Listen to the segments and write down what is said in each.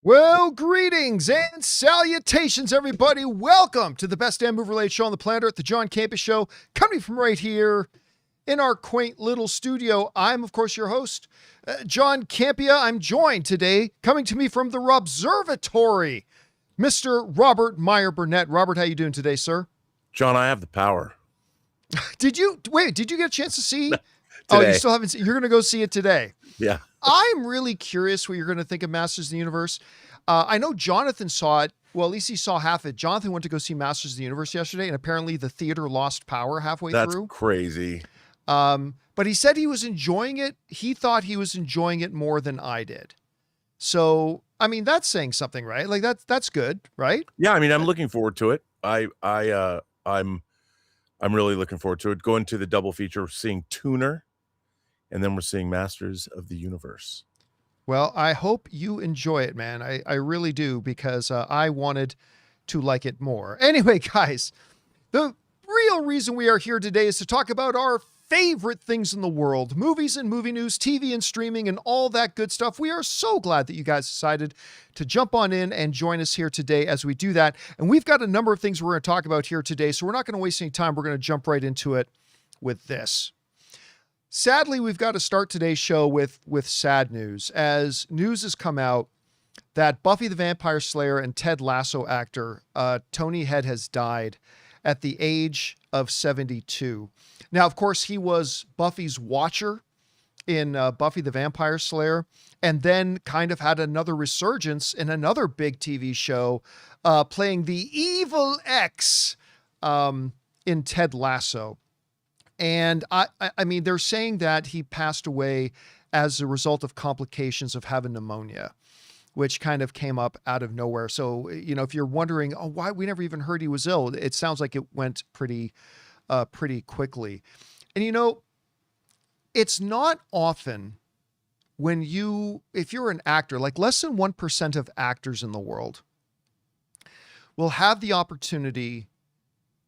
Well, greetings and salutations, everybody. Welcome to the best damn movie-related show on the planet Earth, the John Campea Show, coming from right here in our quaint little studio. I'm, of course, your host, John Campea. I'm joined today, coming to me from the Robservatory, Mr. Robert Meyer Burnett. Robert, how you doing today, sir? John, I have the power. Did you get a chance to see? Today. Oh, you still haven't seen. You're going to go see it today. Yeah. I'm really curious what you're going to think of Masters of the Universe. I know Jonathan saw it. Well, at least he saw half of it. Jonathan went to go see Masters of the Universe yesterday, and apparently the theater lost power halfway through. That's crazy. But he said he was enjoying it. He thought he was enjoying it more than I did. So, I mean, that's saying something, right? Like that's good, right? Yeah, I mean, I'm looking forward to it. I'm really looking forward to it. Going to the double feature, seeing Tuner, and then we're seeing Masters of the Universe. Well, I hope you enjoy it, man. I really do, because I wanted to like it more. Anyway, guys, the real reason we are here today is to talk about our favorite things in the world, movies and movie news, TV and streaming, and all that good stuff. We are so glad that you guys decided to jump on in and join us here today as we do that. And we've got a number of things we're going to talk about here today, so we're not going to waste any time. We're going to jump right into it with this. Sadly, we've got to start today's show with sad news, as news has come out that Buffy the Vampire Slayer and Ted Lasso actor Tony Head has died at the age of 72. Now, of course, he was Buffy's watcher in Buffy the Vampire Slayer, and then kind of had another resurgence in another big TV show, playing the evil X in Ted Lasso. And I mean, they're saying that he passed away as a result of complications of having pneumonia, which kind of came up out of nowhere. So, you know, if you're wondering, oh, why we never even heard he was ill, it sounds like it went pretty quickly. And, you know, it's not often if you're an actor, like less than 1% of actors in the world will have the opportunity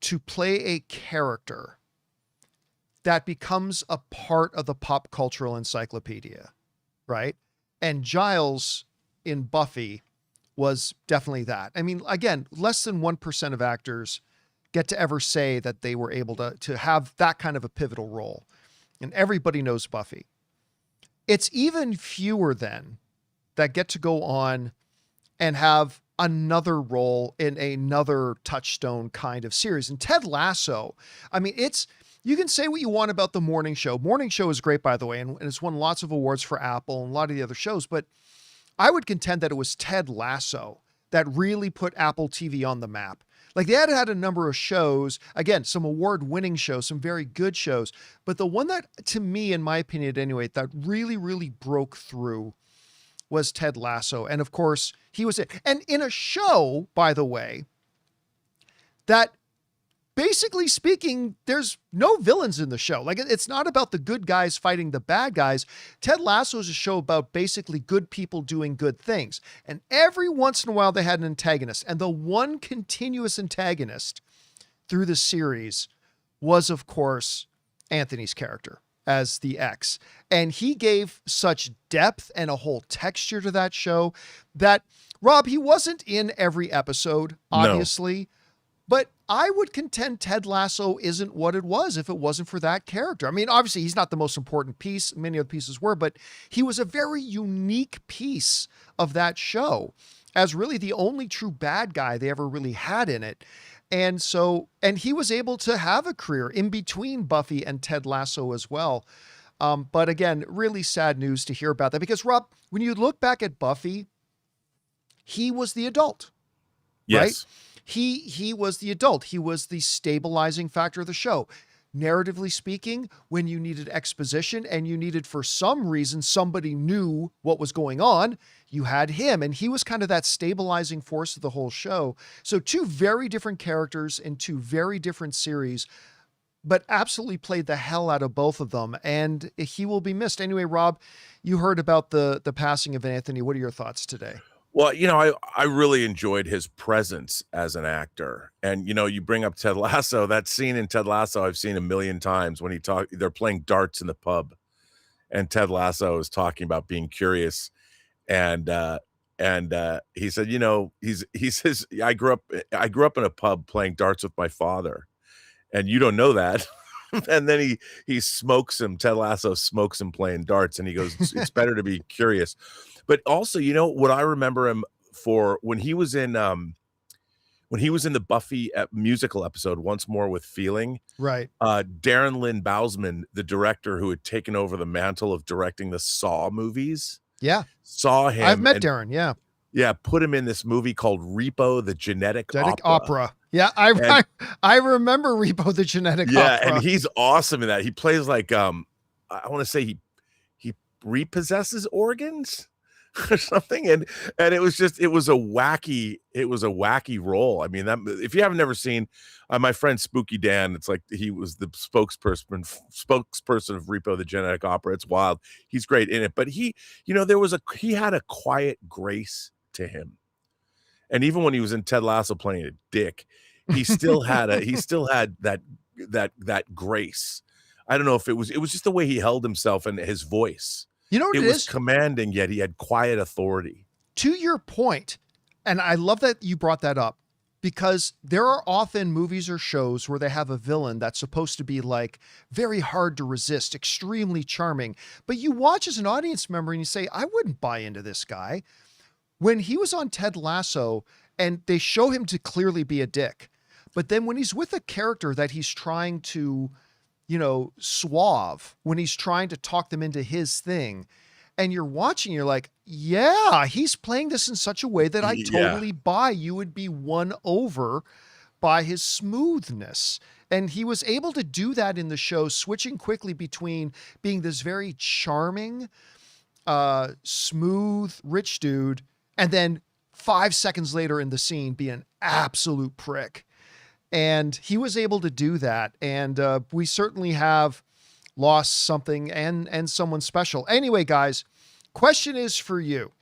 to play a character that becomes a part of the pop cultural encyclopedia, right? And Giles in Buffy was definitely that. I mean, again, less than 1% of actors get to ever say that they were able to have that kind of a pivotal role. And everybody knows Buffy. It's even fewer then that get to go on and have another role in another touchstone kind of series. And Ted Lasso, I mean, you can say what you want about the morning show. Morning show is great, by the way, and it's won lots of awards for Apple and a lot of the other shows, but I would contend that it was Ted Lasso that really put Apple TV on the map. Like, they had a number of shows, again, some award-winning shows, some very good shows, but the one that, to me, in my opinion anyway, that really, really broke through was Ted Lasso. And of course, he was it. And in a show, by the way, that basically speaking, there's no villains in the show. Like, it's not about the good guys fighting the bad guys. Ted Lasso is a show about basically good people doing good things. And every once in a while they had an antagonist. And the one continuous antagonist through the series was, of course, Anthony's character as the X. And he gave such depth and a whole texture to that show that, Rob, he wasn't in every episode, obviously. No. But I would contend Ted Lasso isn't what it was if it wasn't for that character. I mean, obviously, he's not the most important piece. Many other pieces were, but he was a very unique piece of that show as really the only true bad guy they ever really had in it. And he was able to have a career in between Buffy and Ted Lasso as well. But again, really sad news to hear about that, because, Rob, when you look back at Buffy, he was the adult, yes. Right? He was the adult. He was the stabilizing factor of the show. Narratively speaking, when you needed exposition and you needed, for some reason, somebody knew what was going on, you had him. And he was kind of that stabilizing force of the whole show. So two very different characters in two very different series, but absolutely played the hell out of both of them. And he will be missed. Anyway, Rob, you heard about the passing of Anthony. What are your thoughts today? Well, you know, I really enjoyed his presence as an actor. And, you know, you bring up Ted Lasso, that scene in Ted Lasso, I've seen a million times when they're playing darts in the pub and Ted Lasso is talking about being curious. And And he said, he says, I grew up in a pub playing darts with my father, and you don't know that. And then he smokes him. Ted Lasso smokes him playing darts, and he goes, "It's better to be curious." But also, what I remember him for when he was in the Buffy musical episode, Once More with Feeling. Right. Darren Lynn Bousman, the director who had taken over the mantle of directing the Saw movies, Yeah. saw him. I've met Darren. Yeah. Yeah, put him in this movie called Repo, the Genetic Opera. Yeah, I remember Repo, the Genetic Opera. Yeah, and he's awesome in that. He plays like I want to say he repossesses organs or something, and it was a wacky role. I mean, that if you haven't never seen my friend Spooky Dan, it's like he was the spokesperson of Repo, the Genetic Opera. It's wild. He's great in it, but he had a quiet grace to him. And even when he was in Ted Lasso playing a dick, he still had that grace. I don't know if it was just the way he held himself and his voice. You know what it was commanding, yet he had quiet authority. To your point, and I love that you brought that up, because there are often movies or shows where they have a villain that's supposed to be like very hard to resist, extremely charming, but you watch as an audience member and you say, I wouldn't buy into this guy. When he was on Ted Lasso and they show him to clearly be a dick, but then when he's with a character that he's trying to, suave, when he's trying to talk them into his thing, and you're watching, you're like, yeah, he's playing this in such a way that I totally buy. You would be won over by his smoothness. And he was able to do that in the show, switching quickly between being this very charming, smooth, rich dude, and then 5 seconds later in the scene be an absolute prick. And he was able to do that. And we certainly have lost something and someone special. Anyway, guys, question is for you.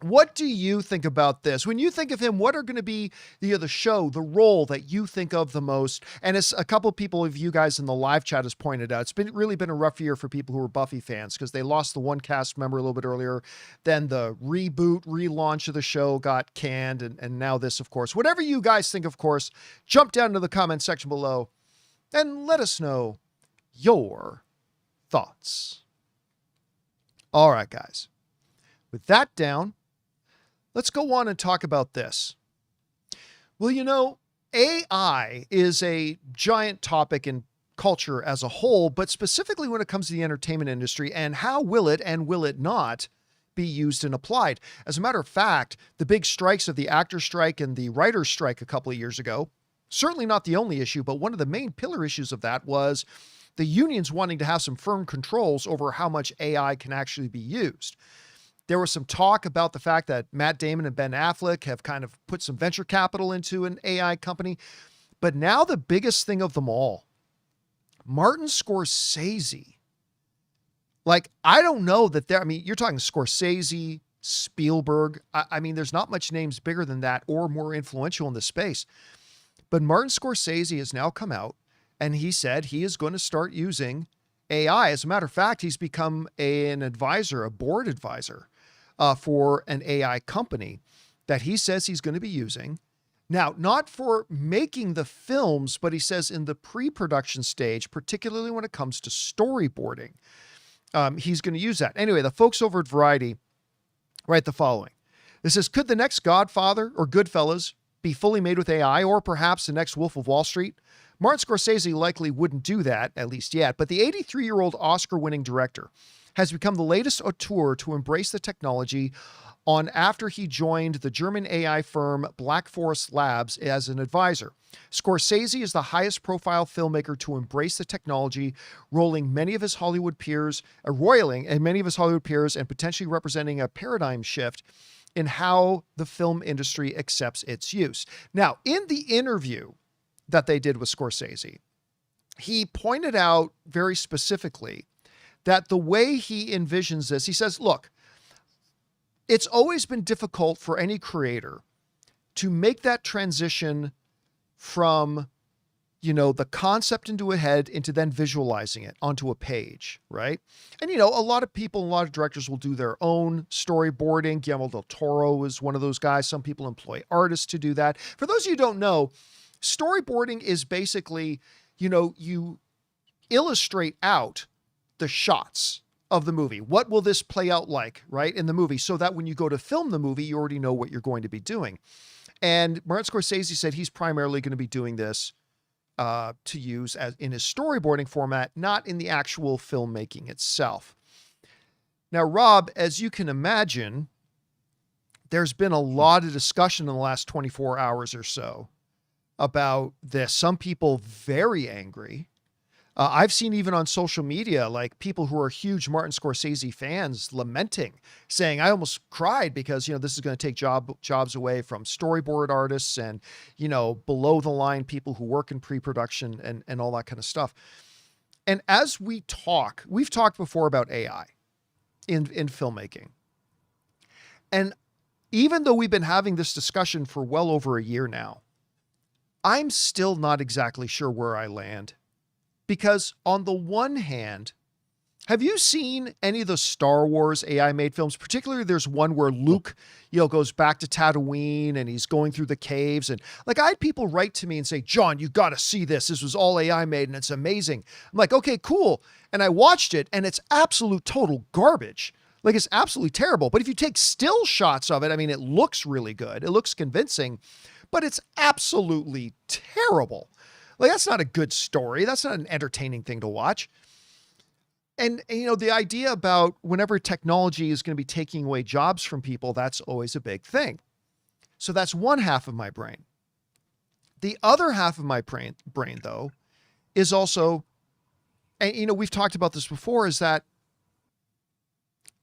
What do you think about this? When you think of him, what are going to be the show, the role that you think of the most? And as a couple of people of you guys in the live chat has pointed out, it's really been a rough year for people who are Buffy fans because they lost the one cast member a little bit earlier. Then the relaunch of the show got canned. And now this, of course. Whatever you guys think, of course, jump down to the comment section below and let us know your thoughts. All right, guys. With that down, let's go on and talk about this. Well, AI is a giant topic in culture as a whole, but specifically when it comes to the entertainment industry, and how will it and will it not be used and applied? As a matter of fact, the big strikes of the actor strike and the writer's strike a couple of years ago, certainly not the only issue, but one of the main pillar issues of that was the unions wanting to have some firm controls over how much AI can actually be used. There was some talk about the fact that Matt Damon and Ben Affleck have kind of put some venture capital into an AI company. But now the biggest thing of them all, Martin Scorsese. Like, I don't know that you're talking Scorsese, Spielberg. I mean, there's not much names bigger than that or more influential in the space. But Martin Scorsese has now come out and he said he is going to start using AI. As a matter of fact, he's become an advisor, a board advisor for an AI company that he says he's going to be using. Now, not for making the films, but he says in the pre-production stage, particularly when it comes to storyboarding, he's going to use that. Anyway, the folks over at Variety write the following. This says, could the next Godfather or Goodfellas be fully made with AI, or perhaps the next Wolf of Wall Street? Martin Scorsese likely wouldn't do that, at least yet, but the 83-year-old Oscar-winning director has become the latest auteur to embrace the technology after he joined the German AI firm Black Forest Labs as an advisor. Scorsese is the highest profile filmmaker to embrace the technology, roiling many of his Hollywood peers and potentially representing a paradigm shift in how the film industry accepts its use. Now, in the interview that they did with Scorsese, he pointed out very specifically that the way he envisions this, he says, look, it's always been difficult for any creator to make that transition from the concept into a head into then visualizing it onto a page, right? And, a lot of people, a lot of directors will do their own storyboarding. Guillermo del Toro is one of those guys. Some people employ artists to do that. For those of you who don't know, storyboarding is basically, you illustrate out the shots of the movie. What will this play out like, right, in the movie? So that when you go to film the movie, you already know what you're going to be doing. And Martin Scorsese said he's primarily going to be doing this to use as in his storyboarding format, not in the actual filmmaking itself. Now, Rob, as you can imagine, there's been a lot of discussion in the last 24 hours or so about this. Some people very angry. I've seen even on social media, like people who are huge Martin Scorsese fans lamenting, saying, I almost cried because, this is going to take jobs away from storyboard artists and, below the line people who work in pre-production and all that kind of stuff. And as we've talked before about AI in filmmaking. And even though we've been having this discussion for well over a year now, I'm still not exactly sure where I land. Because on the one hand, have you seen any of the Star Wars AI made films? Particularly there's one where Luke, goes back to Tatooine and he's going through the caves. And like I had people write to me and say, John, you got to see this. This was all AI made and it's amazing. I'm like, okay, cool. And I watched it and it's absolute total garbage. Like it's absolutely terrible. But if you take still shots of it, I mean, it looks really good. It looks convincing, but it's absolutely terrible. Like, that's not a good story. That's not an entertaining thing to watch. And the idea about whenever technology is going to be taking away jobs from people, that's always a big thing. So that's one half of my brain. The other half of my brain though, is also, and we've talked about this before, is that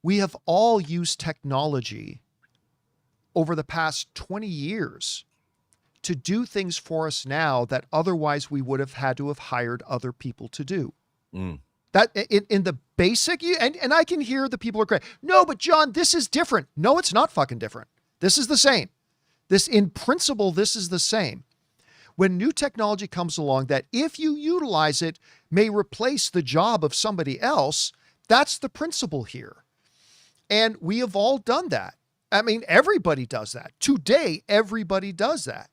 we have all used technology over the past 20 years to do things for us now that otherwise we would have had to have hired other people to do. That in the basic, and I can hear the people are great. No, but John, this is different. No, it's not fucking different. This is the same. In principle, this is the same. When new technology comes along that if you utilize it may replace the job of somebody else, that's the principle here. And we have all done that. I mean, everybody does that. Today, everybody does that.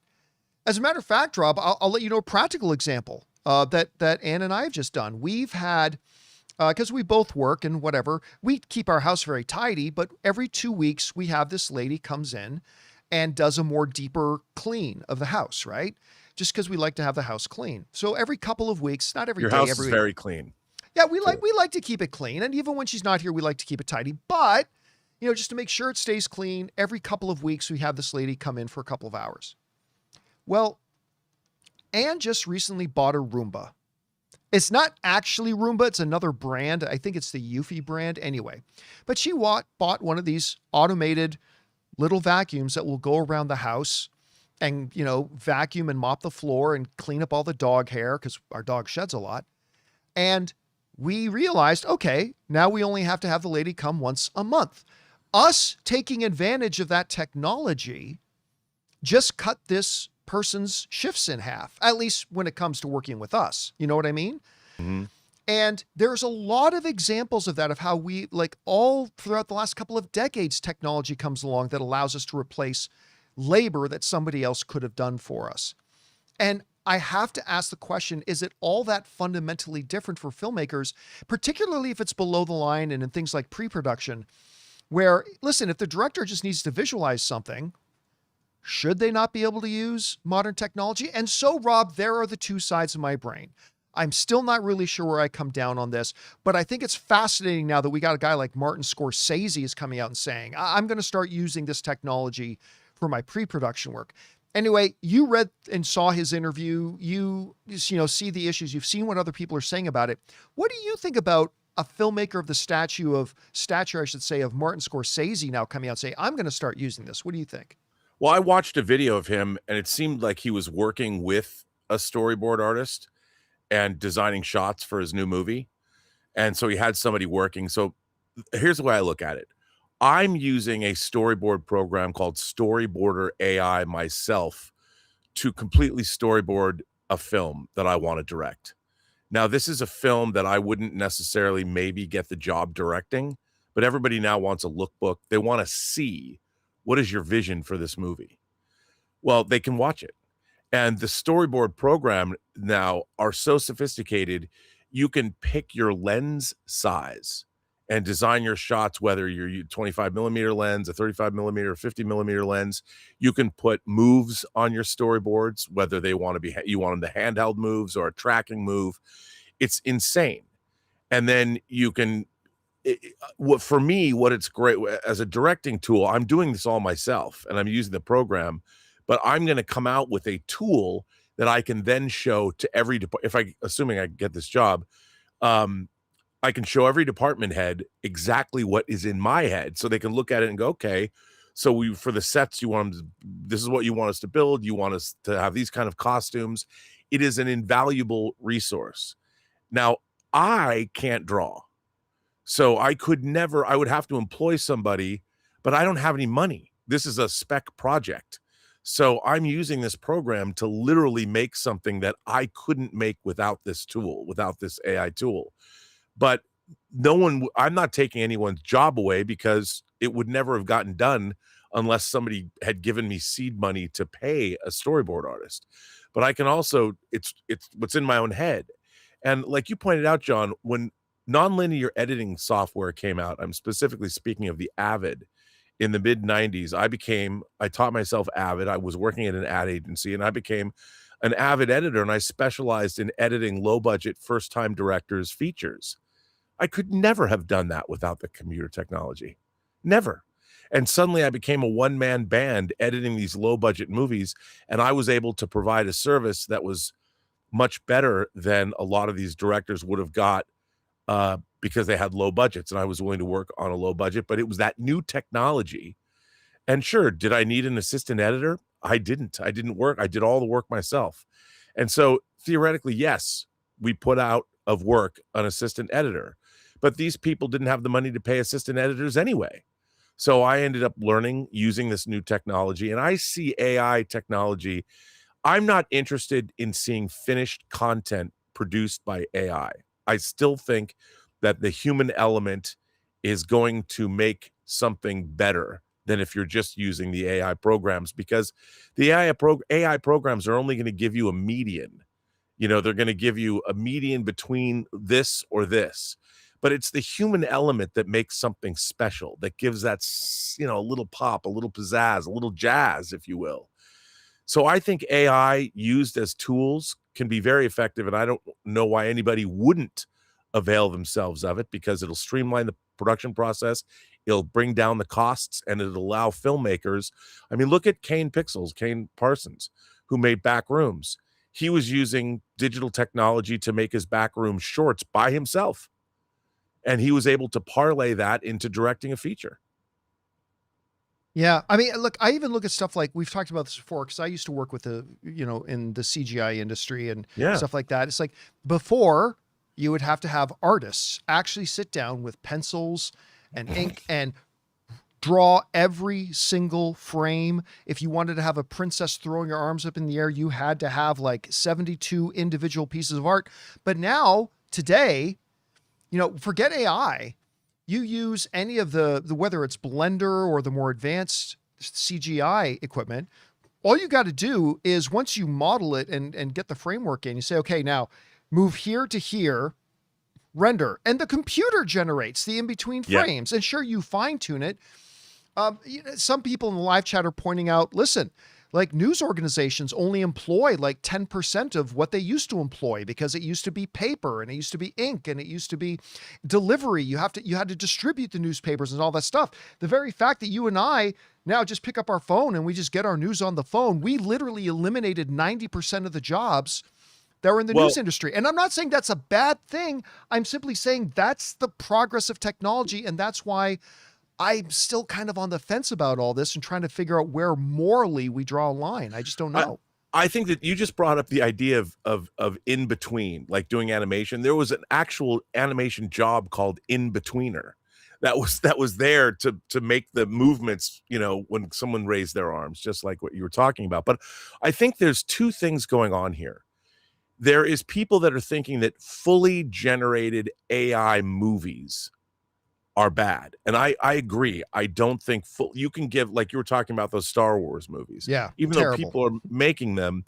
As a matter of fact, Rob, I'll let you know a practical example that Ann and I have just done. We've had, because we both work and whatever, we keep our house very tidy, but every 2 weeks we have this lady comes in and does a more deeper clean of the house, right? Just because we like to have the house clean. So every couple of weeks, not every day. Your house is very clean. Yeah, we like to keep it clean. And even when she's not here, we like to keep it tidy. But, just to make sure it stays clean, every couple of weeks we have this lady come in for a couple of hours. Well, Anne just recently bought a Roomba. It's not actually Roomba. It's another brand. I think it's the Eufy brand anyway. But she bought one of these automated little vacuums that will go around the house and, vacuum and mop the floor and clean up all the dog hair because our dog sheds a lot. And we realized, okay, now we only have to have the lady come once a month. Us taking advantage of that technology just cut this person's shifts in half, at least when it comes to working with us. You know what I mean? Mm-hmm. And there's a lot of examples of that, of how we, like all throughout the last couple of decades, technology comes along that allows us to replace labor that somebody else could have done for us. And I have to ask the question, is it all that fundamentally different for filmmakers, particularly if it's below the line and in things like pre-production, where, listen, if the director just needs to visualize something, should they not be able to use modern technology? And so, Rob, there are the two sides of my brain. I'm still not really sure where I come down on this, but I think it's fascinating now that we got a guy like Martin Scorsese is coming out and saying, I'm going to start using this technology for my pre-production work. Anyway, you read and saw his interview. You see the issues. You've seen what other people are saying about it. What do you think about a filmmaker of the stature, of Martin Scorsese now coming out and saying, I'm going to start using this? What do you think? Well, I watched a video of him and it seemed like he was working with a storyboard artist and designing shots for his new movie. And so he had somebody working. So here's the way I look at it. I'm using a storyboard program called Storyboarder AI myself to completely storyboard a film that I want to direct. Now, this is a film that I wouldn't necessarily maybe get the job directing, but everybody now wants a lookbook. They want to see, what is your vision for this movie? Well, they can watch it. And the storyboard program now are so sophisticated, you can pick your lens size and design your shots, whether you're 25 millimeter lens, a 35 millimeter, 50 millimeter lens. You can put moves on your storyboards, whether they want to be, you want them to handheld moves or a tracking move. It's insane. And then you can, for me, what it's great as a directing tool, I'm doing this all myself and I'm using the program, but I'm going to come out with a tool that I can then show to every assuming I get this job, I can show every department head exactly what is in my head, so they can look at it and go, okay, so for the sets, this is what you want us to build. You want us to have these kind of costumes. It is an invaluable resource. Now, I can't draw, so I would have to employ somebody, but I don't have any money. This is a spec project. So I'm using this program to literally make something that I couldn't make without this tool, without this AI tool. But I'm not taking anyone's job away, because it would never have gotten done unless somebody had given me seed money to pay a storyboard artist. But I can also, it's what's in my own head. And like you pointed out, John, when nonlinear editing software came out, I'm specifically speaking of the Avid, in the mid 90s, I taught myself Avid. I was working at an ad agency and I became an Avid editor, and I specialized in editing low budget first time directors' features. I could never have done that without the computer technology. Never. And suddenly I became a one-man band editing these low budget movies, and I was able to provide a service that was much better than a lot of these directors would have got, because they had low budgets, and I was willing to work on a low budget. But it was that new technology. And sure, did I need an assistant editor? I didn't. I did all the work myself. And so theoretically, yes, we put out of work an assistant editor, but these people didn't have the money to pay assistant editors anyway. So I ended up learning using this new technology, and I see AI technology. I'm not interested in seeing finished content produced by AI. I still think that the human element is going to make something better than if you're just using the AI programs, because the AI programs are only going to give you a median. They're going to give you a median between this or this, but it's the human element that makes something special, that gives that, a little pop, a little pizzazz, a little jazz, if you will. So I think AI used as tools can be very effective, and I don't know why anybody wouldn't avail themselves of it, because it'll streamline the production process, it'll bring down the costs, and it'll allow filmmakers. I mean, look at Kane Parsons, who made Backrooms. He was using digital technology to make his Backroom shorts by himself, and he was able to parlay that into directing a feature. Yeah. I mean, look, I even look at stuff like, we've talked about this before, because I used to work with in the CGI industry and stuff like that. It's like, before, you would have to have artists actually sit down with pencils and ink and draw every single frame. If you wanted to have a princess throwing her arms up in the air, you had to have like 72 individual pieces of art. But now, today, forget AI. You use any of the whether it's Blender or the more advanced CGI equipment, all you got to do is, once you model it and get the framework in, you say, okay, now move here to here, render, and the computer generates the in-between frames. And sure, you fine tune it. Some people in the live chat are pointing out, listen, like, news organizations only employ like 10% of what they used to employ, because it used to be paper, and it used to be ink, and it used to be delivery. You had to distribute the newspapers and all that stuff. The very fact that you and I now just pick up our phone and we just get our news on the phone, we literally eliminated 90% of the jobs that were in the news industry. And I'm not saying that's a bad thing. I'm simply saying that's the progress of technology. And that's why I'm still kind of on the fence about all this and trying to figure out where morally we draw a line. I just don't know. I think that you just brought up the idea of in between, like doing animation. There was an actual animation job called in-betweener that was there to make the movements, when someone raised their arms, just like what you were talking about. But I think there's two things going on here. there is people that are thinking that fully generated AI movies are bad. And I agree. I don't think you can give, like you were talking about those Star Wars movies. Yeah, Even terrible. though people are making them,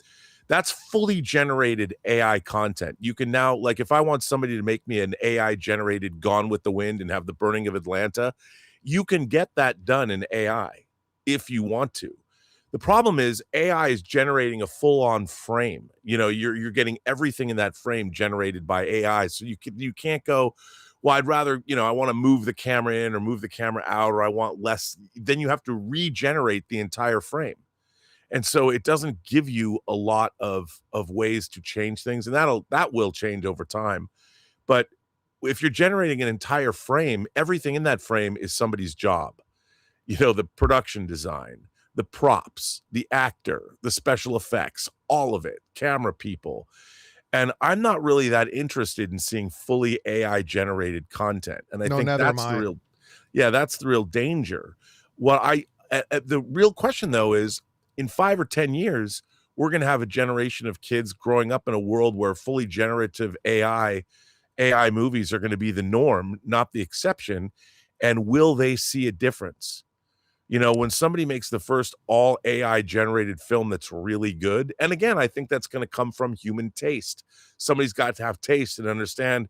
that's fully generated AI content. You can now, like, if I want somebody to make me an AI generated Gone with the Wind and have the burning of Atlanta, you can get that done in AI if you want to. The problem is AI is generating a full-on frame. You know, you're getting everything in that frame generated by AI. So you can't go, well, I'd rather, you know, I want to move the camera in or move the camera out, or I want less. Then you have to regenerate the entire frame. And so it doesn't give you a lot of ways to change things. And that will change over time. But if you're generating an entire frame, everything in that frame is somebody's job. You know, the production design, the props, the actor, the special effects, all of it, camera people. And I'm not really that interested in seeing fully AI generated content. And I think that's the real danger. The real question though is, in 5 or 10 years, we're going to have a generation of kids growing up in a world where fully generative AI movies are going to be the norm, not the exception. And will they see a difference? You know, when somebody makes the first all AI generated film that's really good, and again, I think that's going to come from human taste. Somebody's got to have taste and understand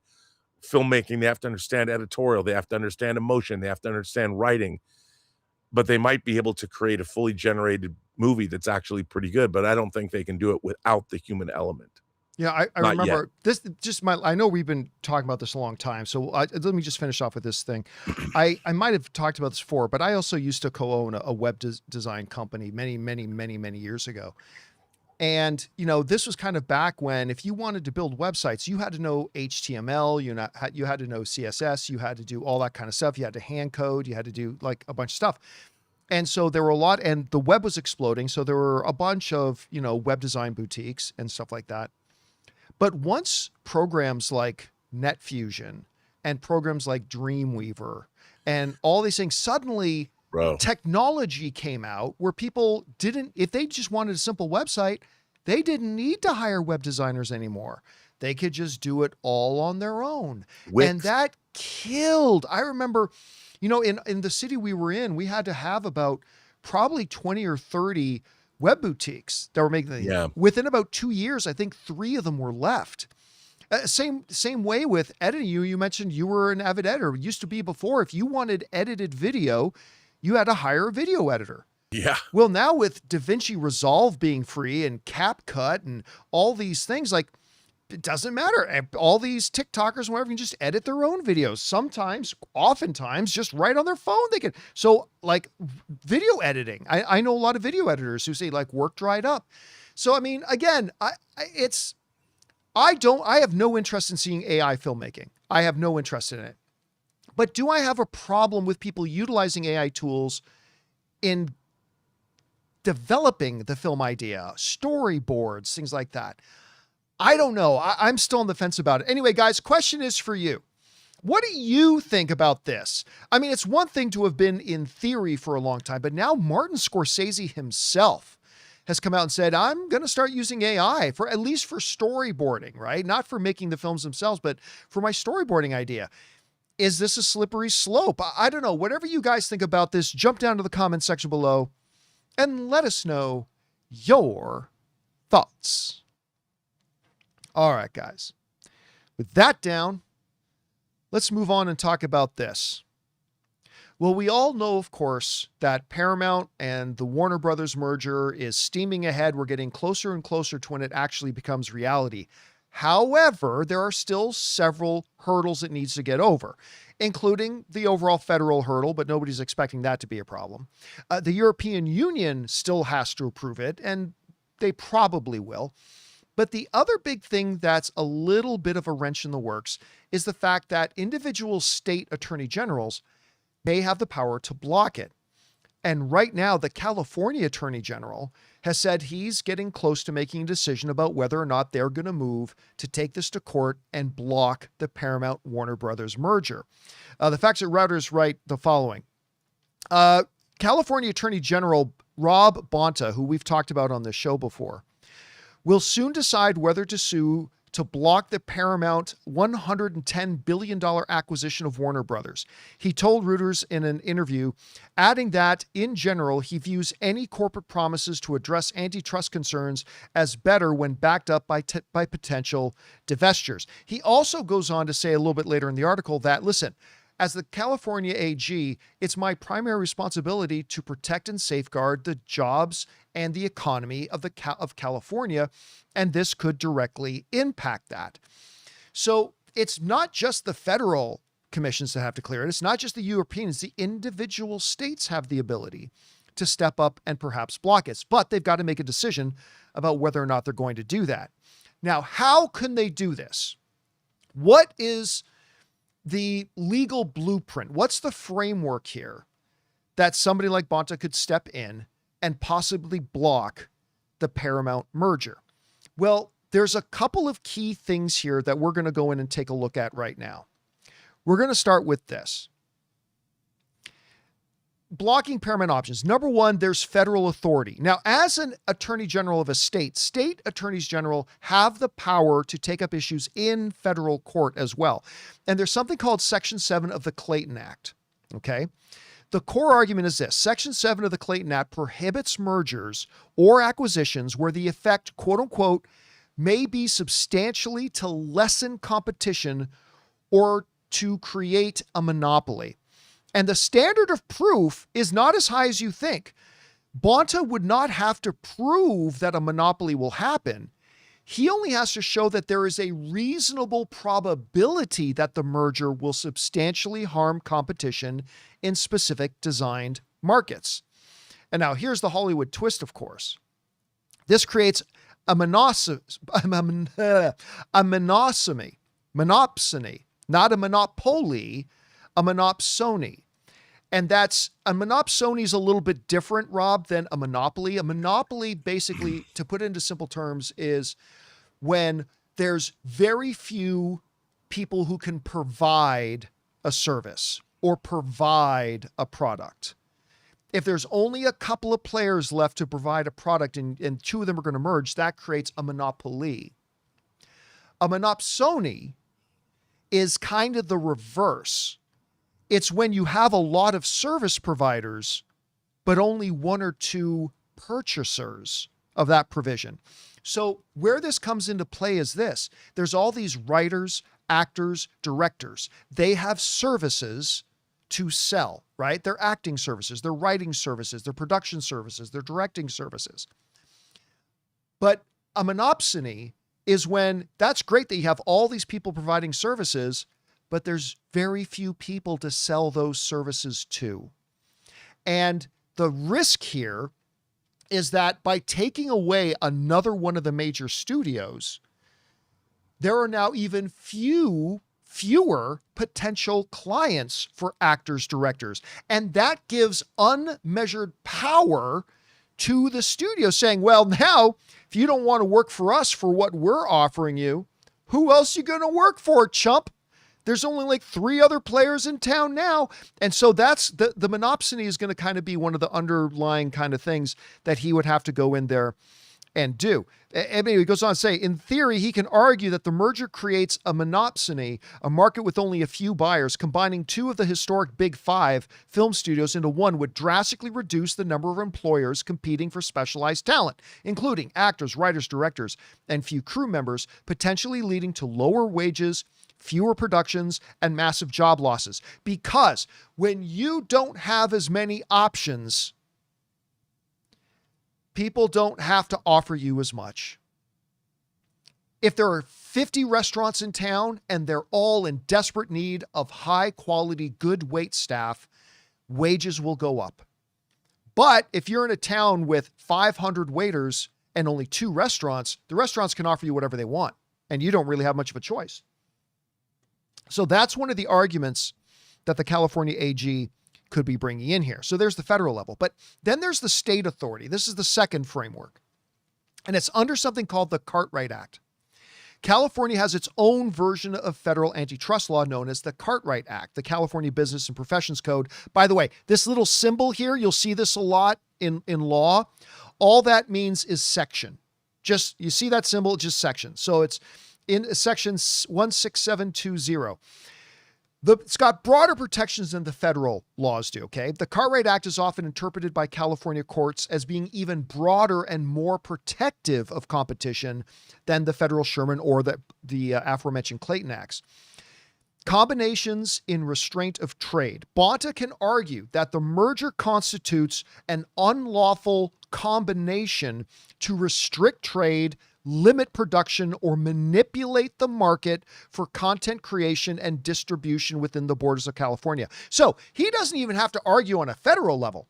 filmmaking. They have to understand editorial. They have to understand emotion. They have to understand writing. But they might be able to create a fully generated movie that's actually pretty good. But I don't think they can do it without the human element. Yeah, I remember this. I know we've been talking about this a long time, so let me just finish off with this thing. I might have talked about this before, but I also used to co-own a web design company many years ago. And, you know, this was kind of back when if you wanted to build websites, you had to know HTML, you had to know CSS, you had to do all that kind of stuff. You had to hand code, you had to do like a bunch of stuff. And so there were a lot, and the web was exploding. So there were a bunch of, you know, web design boutiques and stuff like that. But once programs like NetFusion and programs like Dreamweaver and all these things, suddenly technology came out where people if they just wanted a simple website, they didn't need to hire web designers anymore. They could just do it all on their own. And that killed. I remember, you know, in the city we were in, we had to have about probably 20 or 30 web boutiques that were making within about 2 years. I think 3 of them were left. Same way with editing. You mentioned you were an avid editor. It used to be before, if you wanted edited video, you had to hire a video editor. Yeah. Well, now with DaVinci Resolve being free and CapCut and all these things, like, it doesn't matter. All these TikTokers and whatever can just edit their own videos. Oftentimes, just right on their phone. They can. So like video editing, I know a lot of video editors who say like work dried up. So, I mean, again, I have no interest in seeing AI filmmaking. I have no interest in it. But do I have a problem with people utilizing AI tools in developing the film idea, storyboards, things like that? I don't know. I'm still on the fence about it. Anyway, guys, question is for you. What do you think about this? I mean, it's one thing to have been in theory for a long time, but now Martin Scorsese himself has come out and said, I'm going to start using AI for at least for storyboarding, right? Not for making the films themselves, but for my storyboarding idea. Is this a slippery slope? I don't know. Whatever you guys think about this, jump down to the comment section below and let us know your thoughts. All right, guys. With that down, let's move on and talk about this. Well, we all know, of course, that Paramount and the Warner Brothers merger is steaming ahead. We're getting closer and closer to when it actually becomes reality. However, there are still several hurdles it needs to get over, including the overall federal hurdle, but nobody's expecting that to be a problem. The European Union still has to approve it, and they probably will. But the other big thing that's a little bit of a wrench in the works is the fact that individual state attorney generals may have the power to block it. And right now, the California Attorney General has said he's getting close to making a decision about whether or not they're going to move to take this to court and block the Paramount Warner Brothers merger. The Facts at Reuters write the following. California Attorney General Rob Bonta, who we've talked about on this show before, will soon decide whether to sue to block the Paramount $110 billion acquisition of Warner Brothers. He told Reuters in an interview, adding that, in general, he views any corporate promises to address antitrust concerns as better when backed up by potential divestitures. He also goes on to say a little bit later in the article that, listen, as the California AG, it's my primary responsibility to protect and safeguard the jobs and the economy of California, and this could directly impact that. So it's not just the federal commissions that have to clear it. It's not just the Europeans. The individual states have the ability to step up and perhaps block it, but they've got to make a decision about whether or not they're going to do that. Now, how can they do this? What is the legal blueprint? What's the framework here that somebody like Bonta could step in and possibly block the Paramount merger? Well, there's a couple of key things here that we're going to go in and take a look at right now. We're going to start with this. Blocking Paramount options. Number one, there's federal authority. Now, as an attorney general of a state attorneys general have the power to take up issues in federal court as well. And there's something called Section 7 of the Clayton Act. Okay. The core argument is this: Section 7 of the Clayton Act prohibits mergers or acquisitions where the effect, quote unquote, may be substantially to lessen competition or to create a monopoly. And the standard of proof is not as high as you think. Bonta would not have to prove that a monopoly will happen. He only has to show that there is a reasonable probability that the merger will substantially harm competition in specific designed markets. And now here's the Hollywood twist, of course. This creates a monopsony, not a monopoly, a monopsony. And that's a monopsony is a little bit different, Rob, than a monopoly. A monopoly, basically, to put it into simple terms, is when there's very few people who can provide a service or provide a product. If there's only a couple of players left to provide a product and two of them are going to merge, that creates a monopoly. A monopsony is kind of the reverse. It's when you have a lot of service providers, but only one or two purchasers of that provision. So where this comes into play is this: there's all these writers, actors, directors. They have services to sell, right? They're acting services, they're writing services, they're production services, they're directing services. But a monopsony is when that's great that you have all these people providing services, but there's very few people to sell those services to. And the risk here is that by taking away another one of the major studios, there are now even fewer potential clients for actors, directors. And that gives unmeasured power to the studio, saying, well, now, if you don't want to work for us for what we're offering you, who else are you going to work for, chump? There's only like 3 other players in town now. And so that's the monopsony is going to kind of be one of the underlying kind of things that he would have to go in there and do. And he goes on to say, in theory, he can argue that the merger creates a monopsony, a market with only a few buyers. Combining 2 of the historic Big 5 film studios into one would drastically reduce the number of employers competing for specialized talent, including actors, writers, directors, and few crew members, potentially leading to lower wages, fewer productions, and massive job losses. Because when you don't have as many options, people don't have to offer you as much. If there are 50 restaurants in town and they're all in desperate need of high quality, good wait staff, wages will go up. But if you're in a town with 500 waiters and only 2 restaurants, the restaurants can offer you whatever they want, and you don't really have much of a choice. So that's one of the arguments that the California AG could be bringing in here. So there's the federal level, but then there's the state authority. This is the second framework, and it's under something called the Cartwright Act. California has its own version of federal antitrust law known as the Cartwright Act, the California Business and Professions Code. By the way, this little symbol here, you'll see this a lot in law. All that means is section. Just, you see that symbol, just section. So it's in section 16720. It's got broader protections than the federal laws do, okay? The Cartwright Act is often interpreted by California courts as being even broader and more protective of competition than the federal Sherman or the aforementioned Clayton Acts. Combinations in restraint of trade. Bonta can argue that the merger constitutes an unlawful combination to restrict trade, limit production, or manipulate the market for content creation and distribution within the borders of California. So he doesn't even have to argue on a federal level.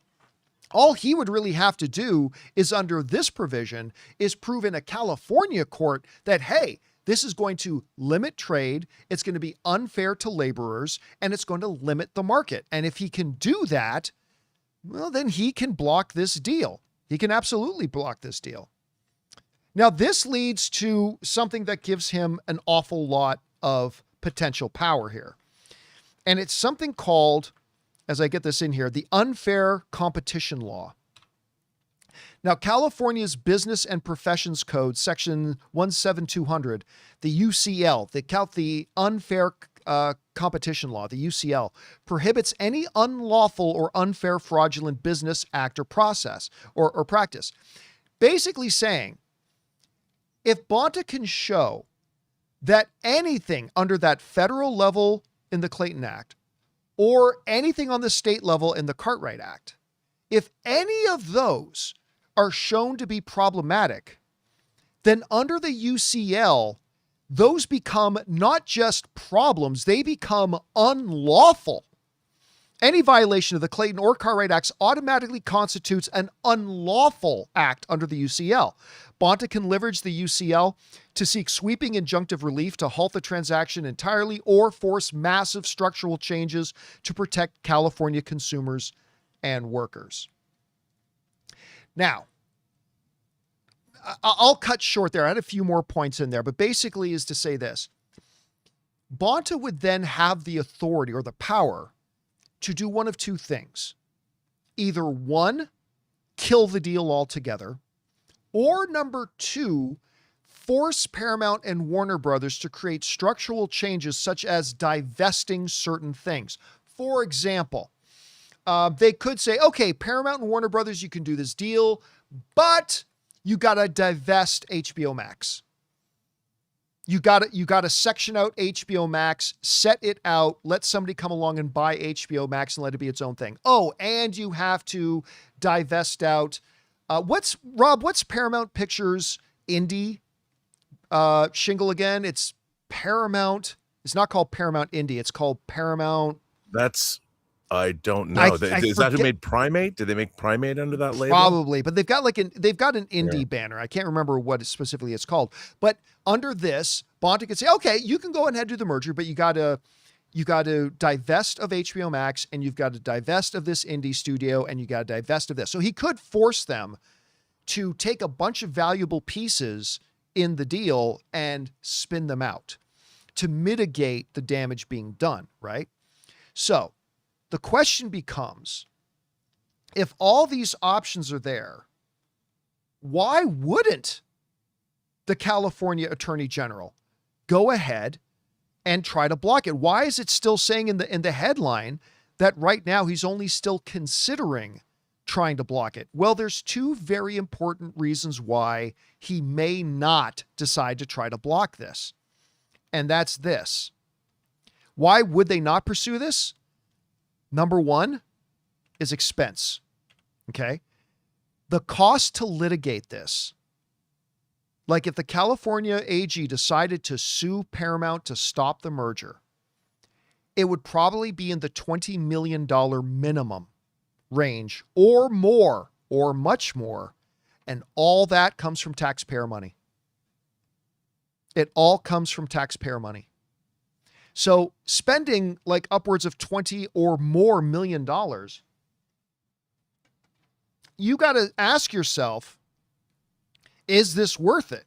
All he would really have to do is, under this provision, is prove in a California court that, hey, this is going to limit trade, it's going to be unfair to laborers, and it's going to limit the market. And if he can do that, well, then he can block this deal. He can absolutely block this deal. Now, this leads to something that gives him an awful lot of potential power here. And it's something called, as I get this in here, the Unfair Competition Law. Now, California's Business and Professions Code, section 17200, the UCL, the Unfair Competition Law, the UCL, prohibits any unlawful or unfair fraudulent business act or process or practice. Basically saying, if Bonta can show that anything under that federal level in the Clayton Act or anything on the state level in the Cartwright Act, if any of those are shown to be problematic, then under the UCL, those become not just problems, they become unlawful. Any violation of the Clayton or Cartwright Acts automatically constitutes an unlawful act under the UCL. Bonta can leverage the UCL to seek sweeping injunctive relief to halt the transaction entirely or force massive structural changes to protect California consumers and workers. Now, I'll cut short there. I had a few more points in there, but basically is to say this. Bonta would then have the authority or the power to do one of two things. Either one, kill the deal altogether, or number two, force Paramount and Warner Brothers to create structural changes such as divesting certain things. For example, they could say, okay, Paramount and Warner Brothers, you can do this deal, but you got to divest HBO Max. You got to section out HBO Max, set it out, let somebody come along and buy HBO Max and let it be its own thing. Oh, and you have to divest out. What's Paramount Pictures indie shingle again? It's Paramount. It's not called Paramount Indie. It's called Paramount. I don't know. Is that who made Primate? Did they make Primate under that label? Probably, but they've got an indie banner. I can't remember what specifically it's called. But under this, Bonta could say, okay, you can go ahead and do the merger, but you got to divest of HBO Max, and you've got to divest of this indie studio, and you got to divest of this. So he could force them to take a bunch of valuable pieces in the deal and spin them out to mitigate the damage being done, right? So the question becomes, if all these options are there, why wouldn't the California Attorney General go ahead and try to block it? Why is it still saying in the headline that right now he's only still considering trying to block it? Well, there's two very important reasons why he may not decide to try to block this. And that's this. Why would they not pursue this? Number one is expense. Okay. The cost to litigate this, like if the California AG decided to sue Paramount to stop the merger, it would probably be in the $20 million minimum range or more, or much more. And all that comes from taxpayer money. It all comes from taxpayer money. So spending like upwards of $20 or more million, you got to ask yourself, is this worth it?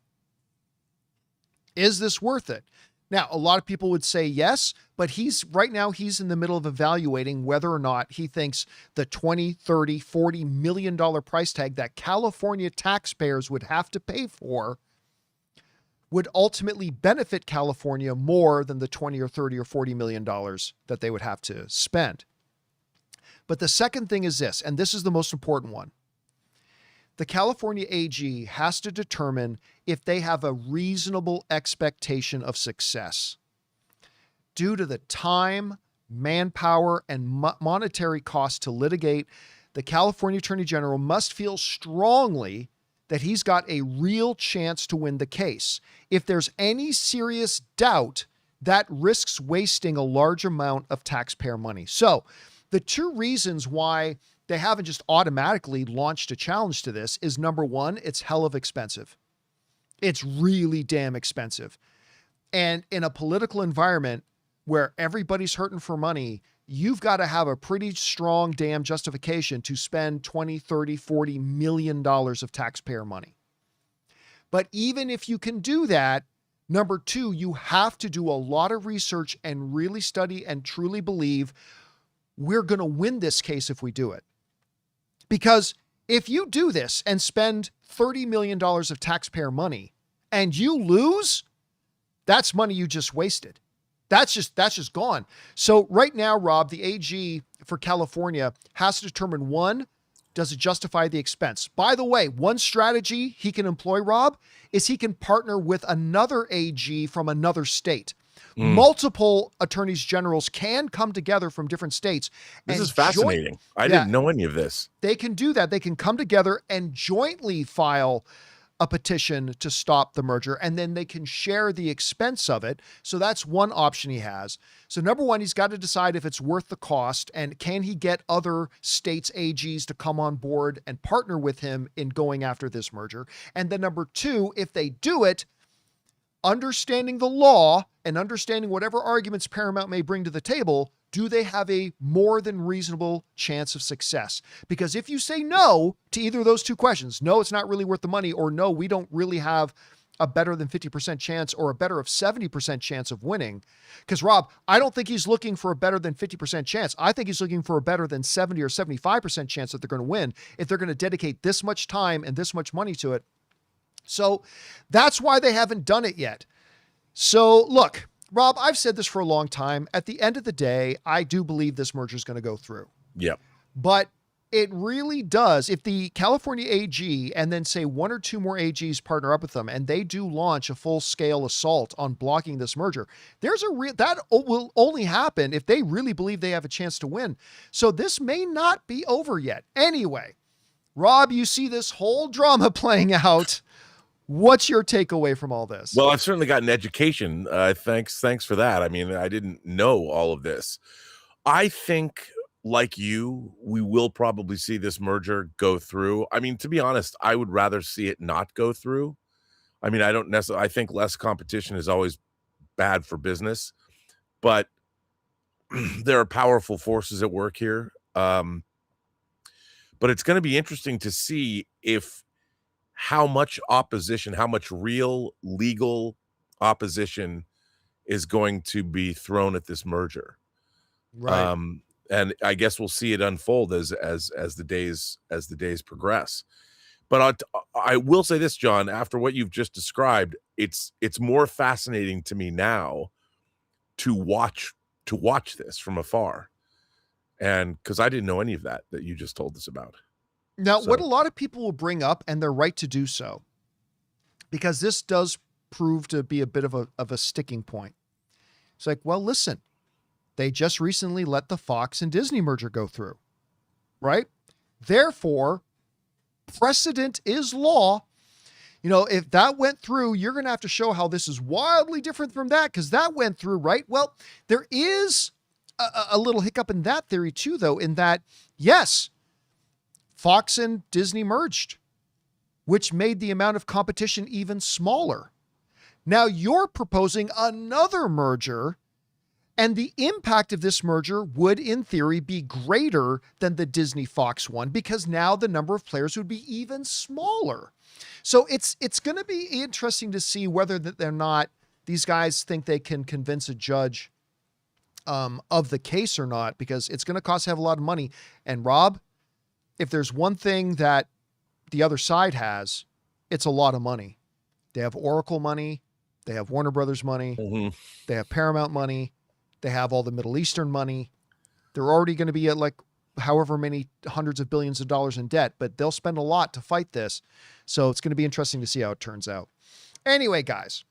Is this worth it? Now, a lot of people would say yes, but right now he's in the middle of evaluating whether or not he thinks the 20, 30, $40 million price tag that California taxpayers would have to pay for would ultimately benefit California more than the 20 or 30 or $40 million that they would have to spend. But the second thing is this, and this is the most important one. The California AG has to determine if they have a reasonable expectation of success. Due to the time, manpower, and monetary cost to litigate, the California Attorney General must feel strongly that he's got a real chance to win the case. If there's any serious doubt, that risks wasting a large amount of taxpayer money. So the two reasons why they haven't just automatically launched a challenge to this is, number one, it's hell of expensive. It's really damn expensive. And in a political environment where everybody's hurting for money, you've got to have a pretty strong damn justification to spend 20, 30, $40 million of taxpayer money. But even if you can do that, number two, you have to do a lot of research and really study and truly believe we're going to win this case if we do it. Because if you do this and spend $30 million of taxpayer money and you lose, that's money you just wasted. That's just gone. So right now, Rob, the AG for California has to determine, one, does it justify the expense? By the way, one strategy he can employ, Rob, is he can partner with another AG from another state. Multiple attorneys generals can come together from different states. This is fascinating. I didn't know any of this. They can do that. They can come together and jointly file a petition to stop the merger, and then they can share the expense of it. So that's one option he has. So number one, he's got to decide if it's worth the cost, and can he get other states' AGs to come on board and partner with him in going after this merger. And then number two, if they do it, understanding the law and understanding whatever arguments Paramount may bring to the table, do they have a more than reasonable chance of success? Because if you say no to either of those two questions, no, it's not really worth the money, or no, we don't really have a better than 50% chance or a better of 70% chance of winning. Because Rob, I don't think he's looking for a better than 50% chance. I think he's looking for a better than 70 or 75% chance that they're going to win if they're going to dedicate this much time and this much money to it. So that's why they haven't done it yet. So look, Rob, I've said this for a long time. At the end of the day, I do believe this merger is going to go through. Yep. But it really does. If the California AG and then say one or two more AGs partner up with them and they do launch a full scale assault on blocking this merger, that will only happen if they really believe they have a chance to win. So this may not be over yet. Anyway, Rob, you see this whole drama playing out. What's your takeaway from all this? Well, I've certainly got an education. Thanks for that. I mean, I didn't know all of this. I think, like you, we will probably see this merger go through. I mean, to be honest, I would rather see it not go through. I mean, I think less competition is always bad for business, but there are powerful forces at work here. But it's going to be interesting to see how much opposition, how much real legal opposition is going to be thrown at this merger. Right. And I guess we'll see it unfold as the days progress. But I will say this, John, after what you've just described, it's more fascinating to me now to watch this from afar. And because I didn't know any of that you just told us about. Now, what a lot of people will bring up, and they're right to do so, because this does prove to be a bit of a sticking point. It's like, well, listen, they just recently let the Fox and Disney merger go through, right? Therefore, precedent is law. You know, if that went through, you're going to have to show how this is wildly different from that, because that went through, right? Well, there is a little hiccup in that theory too, though, in that, yes, Fox and Disney merged, which made the amount of competition even smaller. Now you're proposing another merger, and the impact of this merger would, in theory, be greater than the Disney Fox one, because now the number of players would be even smaller. So it's going to be interesting to see whether or not these guys think they can convince a judge of the case or not, because it's going to cost a lot of money. And Rob, if there's one thing that the other side has, it's a lot of money. They have Oracle money. They have Warner Brothers money. Mm-hmm. They have Paramount money. They have all the Middle Eastern money. They're already going to be at like however many hundreds of billions of dollars in debt, but they'll spend a lot to fight this. So it's going to be interesting to see how it turns out. Anyway, guys,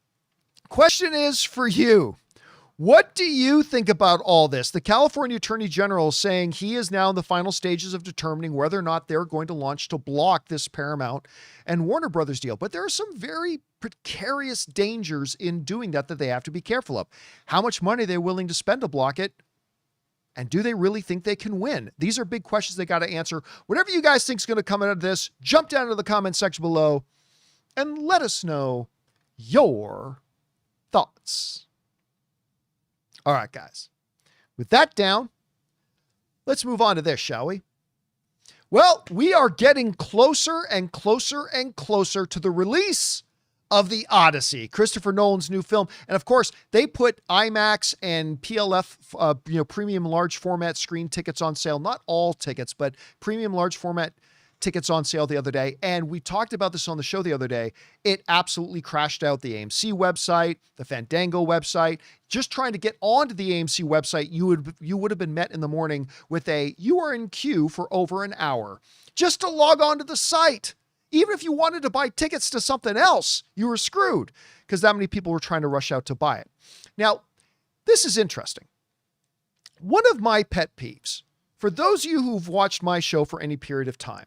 question is for you. What do you think about all this? The California Attorney General is saying he is now in the final stages of determining whether or not they're going to launch to block this Paramount and Warner Brothers deal. But there are some very precarious dangers in doing that they have to be careful of. How much money are they willing to spend to block it? And do they really think they can win? These are big questions they got to answer. Whatever you guys think is going to come out of this, jump down to the comment section below and let us know your thoughts. All right, guys. With that down, let's move on to this, shall we? Well, we are getting closer and closer and closer to the release of the Odyssey, Christopher Nolan's new film. And of course, they put IMAX and PLF, premium large format screen tickets on sale. Not all tickets, but premium large format tickets on sale the other day. And we talked about this on the show the other day. It absolutely crashed out the AMC website, the Fandango website. Just trying to get onto the AMC website, you would have been met in the morning with you are in queue for over an hour just to log on to the site. Even if you wanted to buy tickets to something else, you were screwed because that many people were trying to rush out to buy it. Now, this is interesting. One of my pet peeves, for those of you who've watched my show for any period of time,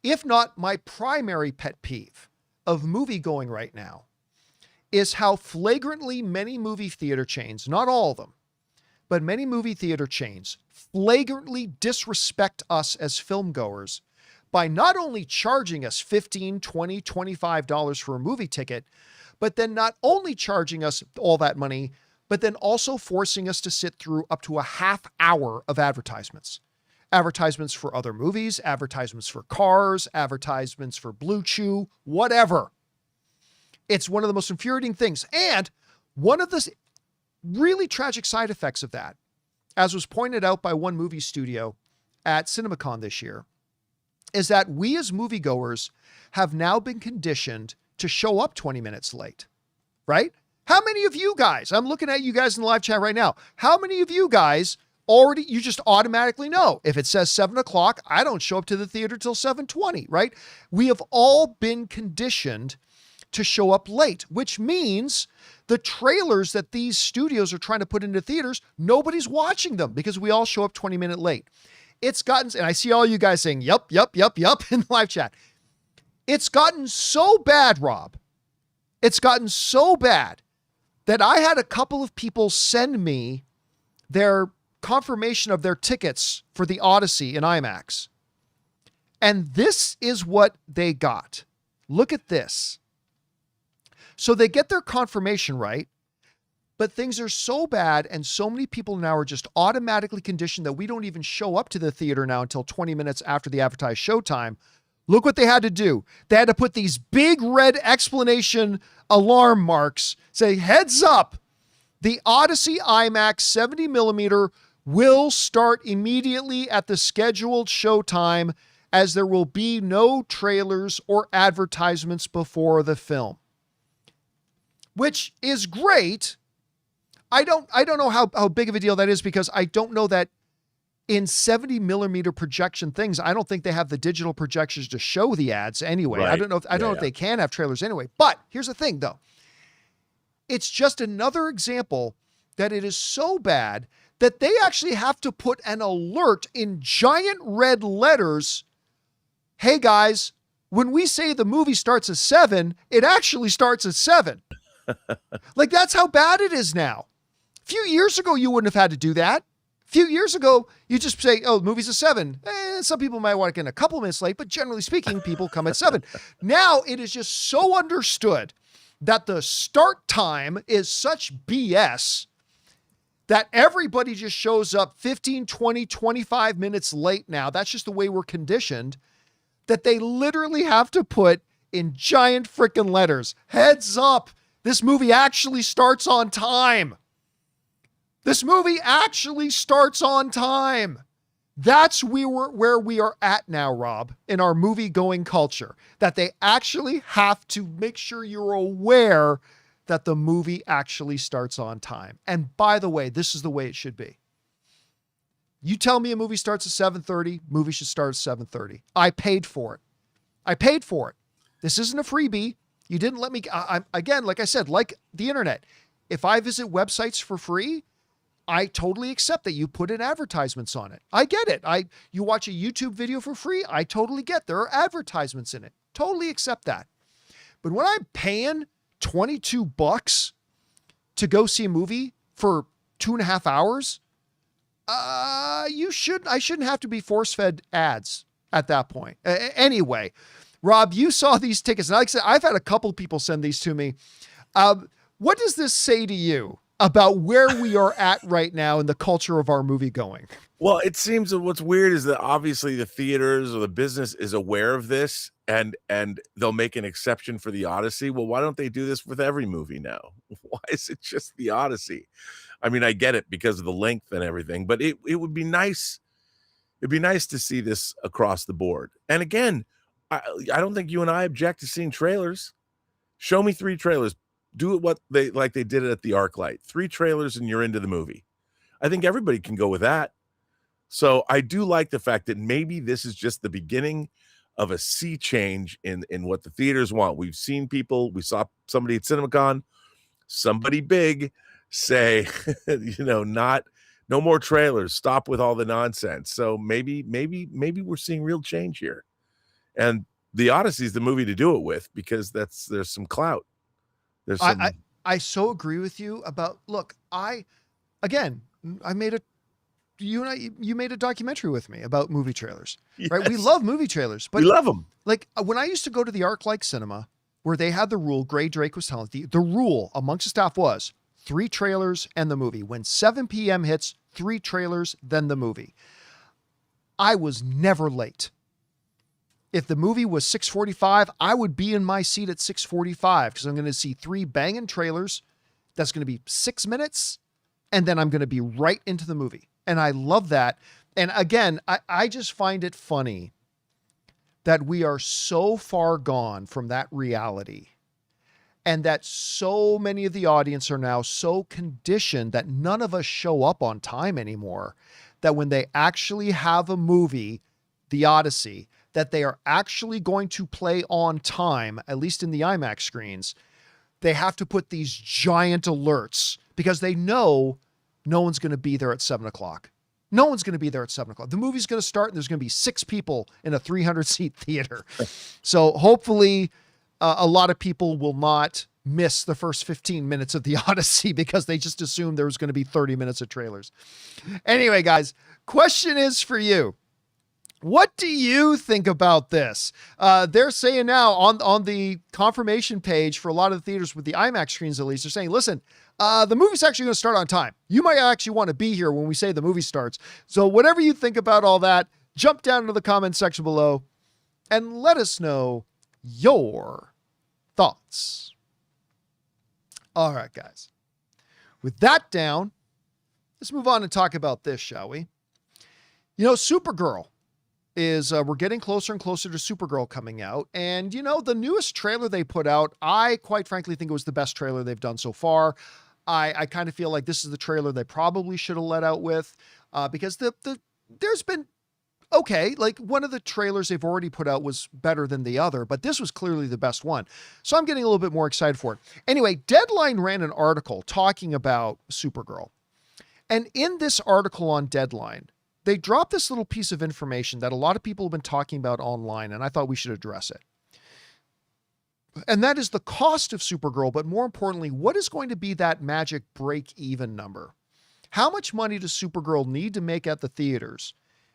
if not my primary pet peeve of movie going right now, is how flagrantly many movie theater chains, not all of them, but many movie theater chains flagrantly disrespect us as film goers by not only charging us $15, $20, $25 for a movie ticket, but then not only charging us all that money, but then also forcing us to sit through up to a half hour of advertisements. Advertisements for other movies, advertisements for cars, advertisements for Blue Chew, whatever. It's one of the most infuriating things. And one of the really tragic side effects of that, as was pointed out by one movie studio at CinemaCon this year, is that we as moviegoers have now been conditioned to show up 20 minutes late, right? How many of you guys, I'm looking at you guys in the live chat right now, how many of you guys you just automatically know if it says 7 o'clock, I don't show up to the theater till 7:20, right? We have all been conditioned to show up late, which means the trailers that these studios are trying to put into theaters, nobody's watching them because we all show up 20 minutes late. It's gotten, and I see all you guys saying, yup, in the live chat. It's gotten so bad, Rob. It's gotten so bad that I had a couple of people send me their confirmation of their tickets for the Odyssey in IMAX. And this is what they got. Look at this. So they get their confirmation right, but things are so bad and so many people now are just automatically conditioned that we don't even show up to the theater now until 20 minutes after the advertised showtime. Look what they had to do. They had to put these big red explanation alarm marks, say, heads up, the Odyssey IMAX 70 millimeter will start immediately at the scheduled showtime, as there will be no trailers or advertisements before the film. Which is great. I don't know how big of a deal that is, because I don't know that in 70 millimeter projection things, I don't think they have the digital projections to show the ads anyway. Right. I don't know if they can have trailers anyway. But here's the thing though. It's just another example that it is so bad that they actually have to put an alert in giant red letters. Hey guys, when we say the movie starts at 7, it actually starts at 7. Like, that's how bad it is now. A few years ago, you wouldn't have had to do that. A few years ago, you just say, oh, the movie's at 7. Some people might want to get in a couple minutes late, but generally speaking, people come at 7. Now it is just so understood that the start time is such BS that everybody just shows up 15, 20, 25 minutes late now. That's just the way we're conditioned, that they literally have to put in giant freaking letters, heads up, This movie actually starts on time. This movie actually starts on time. That's where we are at now, Rob, in our movie-going culture, that they actually have to make sure you're aware that the movie actually starts on time. And by the way, this is the way it should be. You tell me a movie starts at 7:30, movie should start at 7:30. I paid for it. I paid for it. This isn't a freebie. You didn't let me, again, like I said, like the internet, if I visit websites for free, I totally accept that you put in advertisements on it. I get it. You watch a YouTube video for free, I totally get there are advertisements in it. Totally accept that. But when I'm paying $22 to go see a movie for 2.5 hours, I shouldn't have to be force-fed ads at that point. Anyway, Rob, you saw these tickets, and like I said, I've had a couple people send these to me. What does this say to you about where we are at right now in the culture of our movie going? Well, it seems that what's weird is that obviously the theaters or the business is aware of this, and they'll make an exception for the Odyssey. Well, why don't they do this with every movie now? Why is it just the Odyssey? I mean, I get it because of the length and everything, but it would be nice. It'd be nice to see this across the board. And again, I don't think you and I object to seeing trailers. Show me 3 trailers. Do it what they did it at the ArcLight. 3 trailers and you're into the movie. I think everybody can go with that. So I do like the fact that maybe this is just the beginning of a sea change in what the theaters want. We've seen people, we saw somebody at CinemaCon, somebody big say, no more trailers, stop with all the nonsense. So maybe we're seeing real change here. And the Odyssey is the movie to do it with because there's some clout. I so agree with you about, look, you made a documentary with me about movie trailers, yes. Right? We love movie trailers, but we love them. Like when I used to go to the ArcLight cinema where they had the rule, Gray Drake was telling the rule amongst the staff was 3 trailers and the movie. When 7 p.m. hits, 3 trailers, then the movie. I was never late. If the movie was 6:45, I would be in my seat at 6:45 because I'm going to see 3 banging trailers. That's going to be 6 minutes. And then I'm going to be right into the movie. And I love that. And again, I just find it funny that we are so far gone from that reality. And that so many of the audience are now so conditioned that none of us show up on time anymore. That when they actually have a movie, the Odyssey, that they are actually going to play on time, at least in the IMAX screens, they have to put these giant alerts because they know no one's going to be there at 7:00. No one's going to be there at 7:00. The movie's going to start and there's going to be 6 people in a 300-seat theater. So hopefully a lot of people will not miss the first 15 minutes of the Odyssey because they just assumed there was going to be 30 minutes of trailers. Anyway, guys, question is for you. What do you think about this? They're saying now on the confirmation page for a lot of the theaters with the IMAX screens, at least, they're saying, listen, the movie's actually going to start on time. You might actually want to be here when we say the movie starts. So whatever you think about all that, jump down into the comment section below and let us know your thoughts. All right, guys. With that down, let's move on and talk about this, shall we? Supergirl is we're getting closer and closer to Supergirl coming out. And, the newest trailer they put out, I quite frankly think it was the best trailer they've done so far. I kind of feel like this is the trailer they probably should have let out with because there's been, okay, like one of the trailers they've already put out was better than the other, but this was clearly the best one. So I'm getting a little bit more excited for it. Anyway, Deadline ran an article talking about Supergirl. And in this article on Deadline, they dropped this little piece of information that a lot of people have been talking about online, and I thought we should address it. And that is the cost of Supergirl, but more importantly, what is going to be that magic break-even number? How much money does Supergirl need to make at the theaters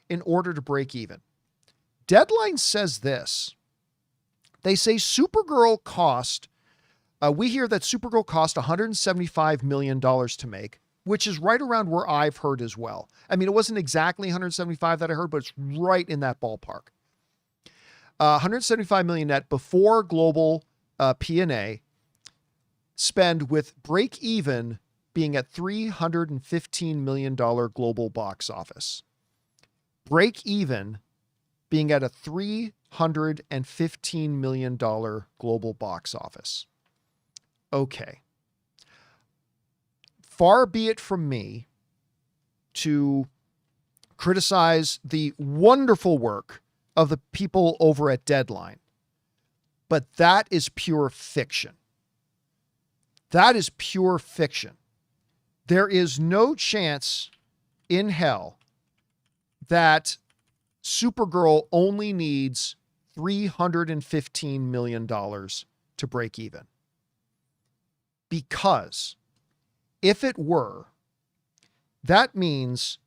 in order to break even? Deadline says this. They say Supergirl cost, we hear that Supergirl cost $175 million to make, which is right around where I've heard as well. I mean, it wasn't exactly 175 that I heard, but it's right in that ballpark. 175 million net before global P&A, spend with break even being at $315 million global box office. Break even being at a $315 million global box office. Okay. Far be it from me to criticize the wonderful work of the people over at Deadline, but that is pure fiction. That is pure fiction. There is no chance in hell that Supergirl only needs $315 million to break even. Because if it were, that means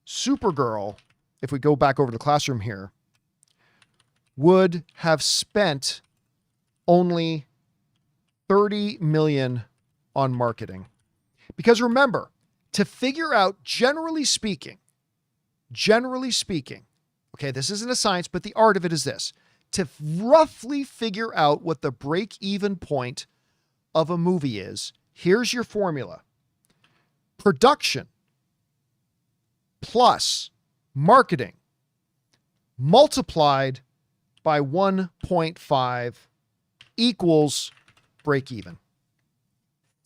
Supergirl, if we go back over to the classroom here, would have spent only $30 million on marketing. Because remember, to figure out, generally speaking, okay, this isn't a science, but the art of it is this: to roughly figure out what the break-even point of a movie is, here's your formula. Production plus marketing multiplied by 1.5 equals break even.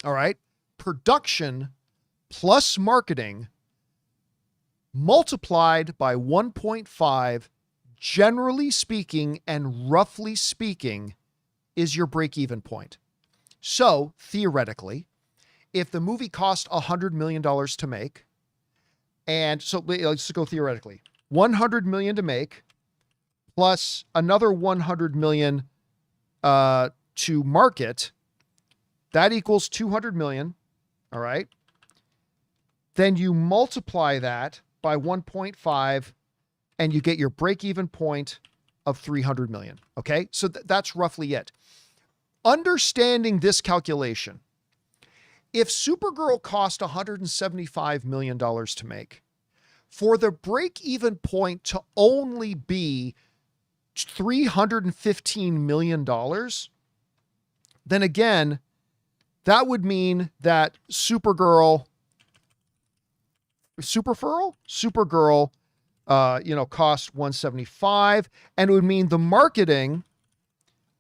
All right. Production plus marketing multiplied by 1.5, generally speaking and roughly speaking, is your break even point. So theoretically, if the movie cost $100 million to make, and so let's go theoretically, $100 million to make plus another $100 million to market, that equals $200 million. All right. Then you multiply that by 1.5 and you get your break-even point of $300 million. Okay. So that's roughly it. Understanding this calculation, if Supergirl cost $175 million to make, for the break-even point to only be $315 million, then again, that would mean that Supergirl, cost 175, and it would mean the marketing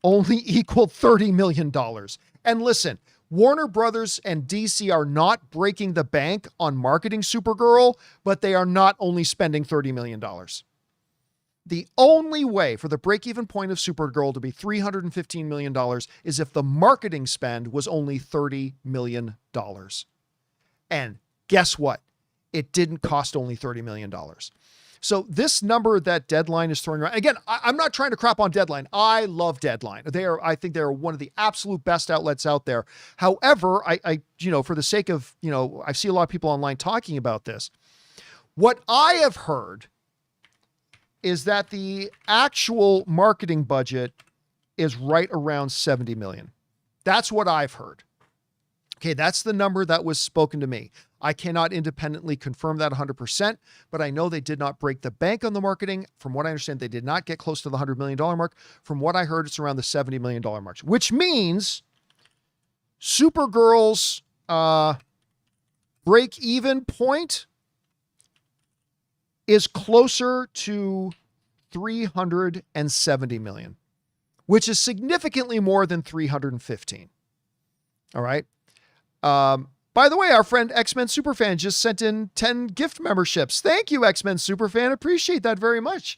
only equaled $30 million. And listen, Warner Brothers and DC are not breaking the bank on marketing Supergirl, but they are not only spending $30 million. The only way for the break-even point of Supergirl to be $315 million is if the marketing spend was only $30 million. And guess what? It didn't cost only $30 million. So this number that Deadline is throwing around, again, I'm not trying to crap on Deadline. I love Deadline. I think they're one of the absolute best outlets out there. However, I for the sake of, I see a lot of people online talking about this. What I have heard is that the actual marketing budget is right around $70 million. That's what I've heard. Okay, that's the number that was spoken to me. I cannot independently confirm that 100%, but I know they did not break the bank on the marketing. From what I understand, they did not get close to the $100 million mark. From what I heard, it's around the $70 million mark, which means Supergirl's break-even point is closer to $370 million, which is significantly more than 315. All right. By the way, our friend X-Men Superfan just sent in 10 gift memberships. Thank you, X-Men Superfan. Appreciate that very much.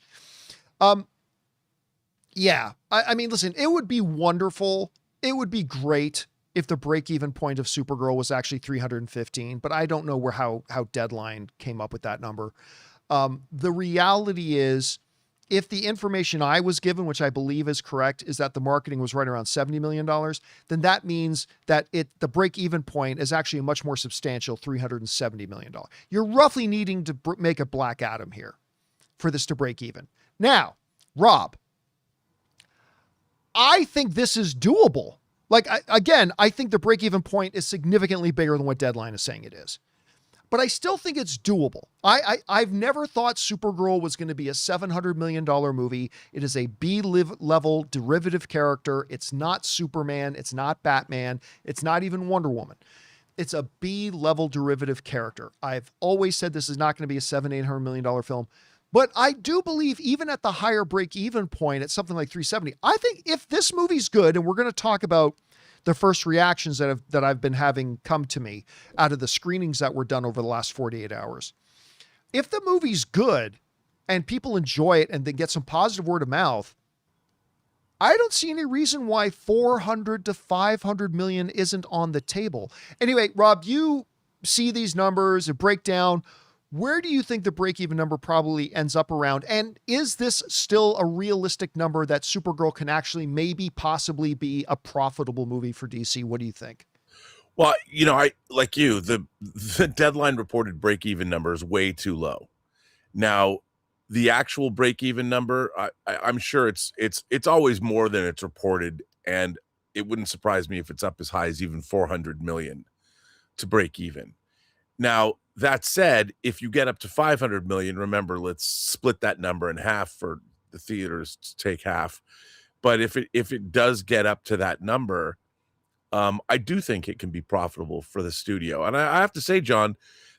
Yeah. I mean, listen, it would be wonderful. It would be great if the break-even point of Supergirl was actually 315, but I don't know how Deadline came up with that number. The reality is, if the information I was given, which I believe is correct, is that the marketing was right around $70 million, then that means that the break-even point is actually a much more substantial $370 million. You're roughly needing to make a Black Adam here for this to break even. Now, Rob, I think this is doable. I think the break-even point is significantly bigger than what Deadline is saying it is. but I still think it's doable. I've never thought Supergirl was going to be a $700 million movie. It is a B-level derivative character. It's not Superman. It's not Batman. It's not even Wonder Woman. It's a B-level derivative character. I've always said this is not going to be a $700-800 million film. But I do believe even at the higher break-even point at something like 370, I think if this movie's good, and we're going to talk about the first reactions that I've been having come to me out of the screenings that were done over the last 48 hours. If the movie's good and people enjoy it and then get some positive word of mouth, I don't see any reason why 400 to 500 million isn't on the table. Anyway, Rob, you see these numbers and break down. Where do you think the break-even number probably ends up around? And is this still a realistic number that Supergirl can actually maybe possibly be a profitable movie for DC? What do you think? Well, you know, I like you, the Deadline reported break-even number is way too low. Now, the actual break-even number, I'm sure it's always more than it's reported, and it wouldn't surprise me if it's up as high as even 400 million to break even. Now, that said, if you get up to 500 million, remember, let's split that number in half for the theaters to take half. But if it does get up to that number, I do think it can be profitable for the studio. And I have to say, John,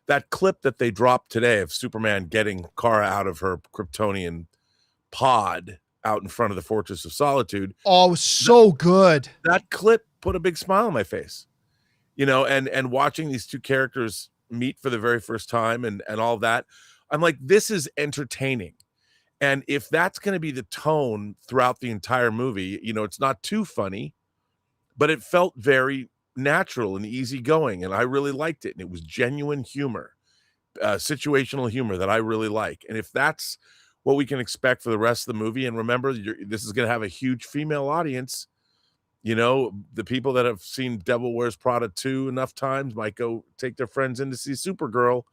that clip that they dropped today of Superman getting Kara out of her Kryptonian pod out in front of the Fortress of Solitude. Oh, so good. That clip put a big smile on my face, you know, and watching these two characters meet for the very first time and all that, I'm like, this is entertaining. And if that's going to be the tone throughout the entire movie, you know, it's not too funny, but it felt very natural and easygoing, and I really liked it. And it was genuine humor, situational humor that I really like. And if that's what we can expect for the rest of the movie, and remember, this is going to have a huge female audience. You know, the people that have seen Devil Wears Prada 2 enough times might go take their friends in to see Supergirl.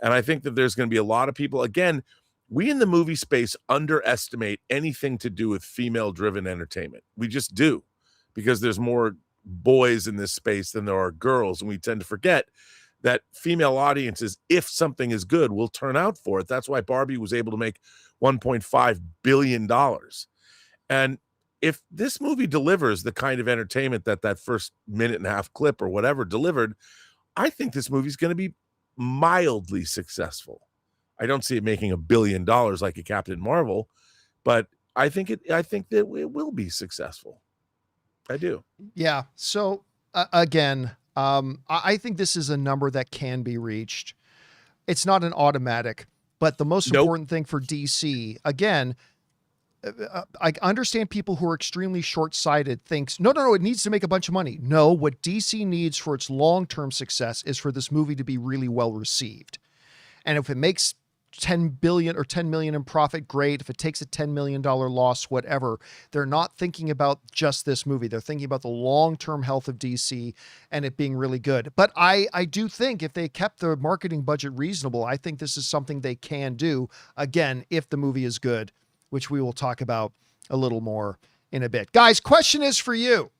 And I think that there's going to be a lot of people. Again, we in the movie space underestimate anything to do with female-driven entertainment. We just do, because there's more boys in this space than there are girls. And we tend to forget that female audiences, if something is good, will turn out for it. That's why Barbie was able to make $1.5 billion. And if this movie delivers the kind of entertainment that first minute and a half clip or whatever delivered, I think this movie's going to be mildly successful. I don't see it making $1 billion like a Captain Marvel, but I think that it will be successful. I do. Yeah. So again, I think this is a number that can be reached. It's not an automatic, but the most important thing for DC, again, I understand people who are extremely short-sighted thinks, no, it needs to make a bunch of money. No, what DC needs for its long-term success is for this movie to be really well received. And if it makes 10 billion or 10 million in profit, great. If it takes a $10 million loss, whatever, they're not thinking about just this movie. They're thinking about the long-term health of DC and it being really good. But I do think if they kept their marketing budget reasonable, I think this is something they can do, again, if the movie is good, which we will talk about a little more in a bit. Guys, question is for you.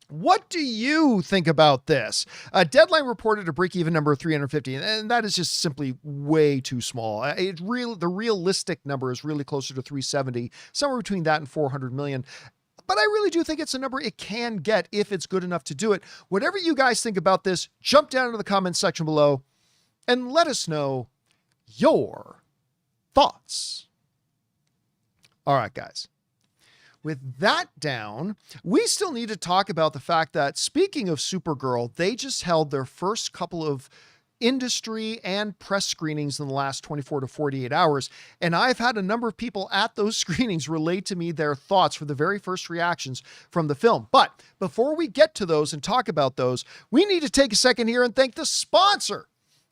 What do you think about this? Deadline reported a break-even number of 350, and that is just simply way too small. The realistic number is really closer to 370, somewhere between that and 400 million. But I really do think it's a number it can get if it's good enough to do it. Whatever you guys think about this, jump down into the comments section below and let us know your thoughts. All right, guys. With that down, we still need to talk about the fact that, speaking of Supergirl, they just held their first couple of industry and press screenings in the last 24 to 48 hours. And I've had a number of people at those screenings relate to me their thoughts for the very first reactions from the film. But before we get to those and talk about those, we need to take a second here and thank the sponsor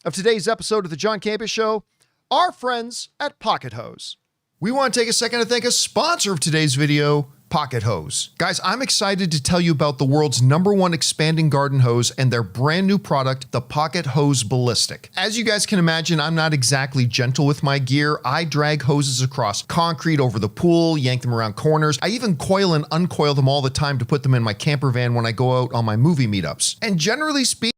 of today's episode of the John Campea Show, our friends at Pocket Hose. We want to take a second to thank a sponsor of today's video, Pocket Hose. Guys, I'm excited to tell you about the world's #1 expanding garden hose and their brand new product, the Pocket Hose Ballistic. As you guys can imagine, I'm not exactly gentle with my gear. I drag hoses across concrete over the pool, yank them around corners. I even coil and uncoil them all the time to put them in my camper van when I go out on my movie meetups. And generally speaking,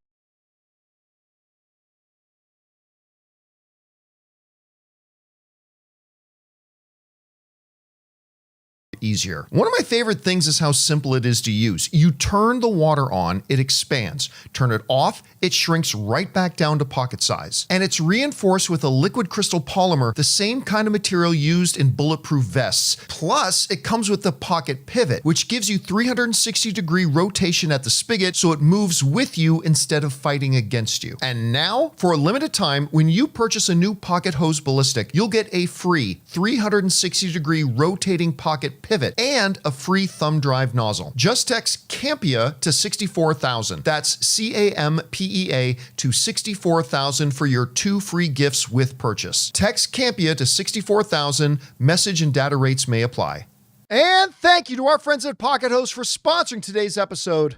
easier. One of my favorite things is how simple it is to use. You turn the water on, it expands. Turn it off, it shrinks right back down to pocket size. And it's reinforced with a liquid crystal polymer, the same kind of material used in bulletproof vests. Plus, it comes with the pocket pivot, which gives you 360-degree rotation at the spigot so it moves with you instead of fighting against you. And now, for a limited time, when you purchase a new Pocket Hose Ballistic, you'll get a free 360-degree rotating pocket pivot and a free thumb drive nozzle. Just text Campea to 64,000. That's CAMPEA to 64,000 for your 2 free gifts with purchase. Text Campea to 64,000. Message and data rates may apply. And thank you to our friends at Pocket Hose for sponsoring today's episode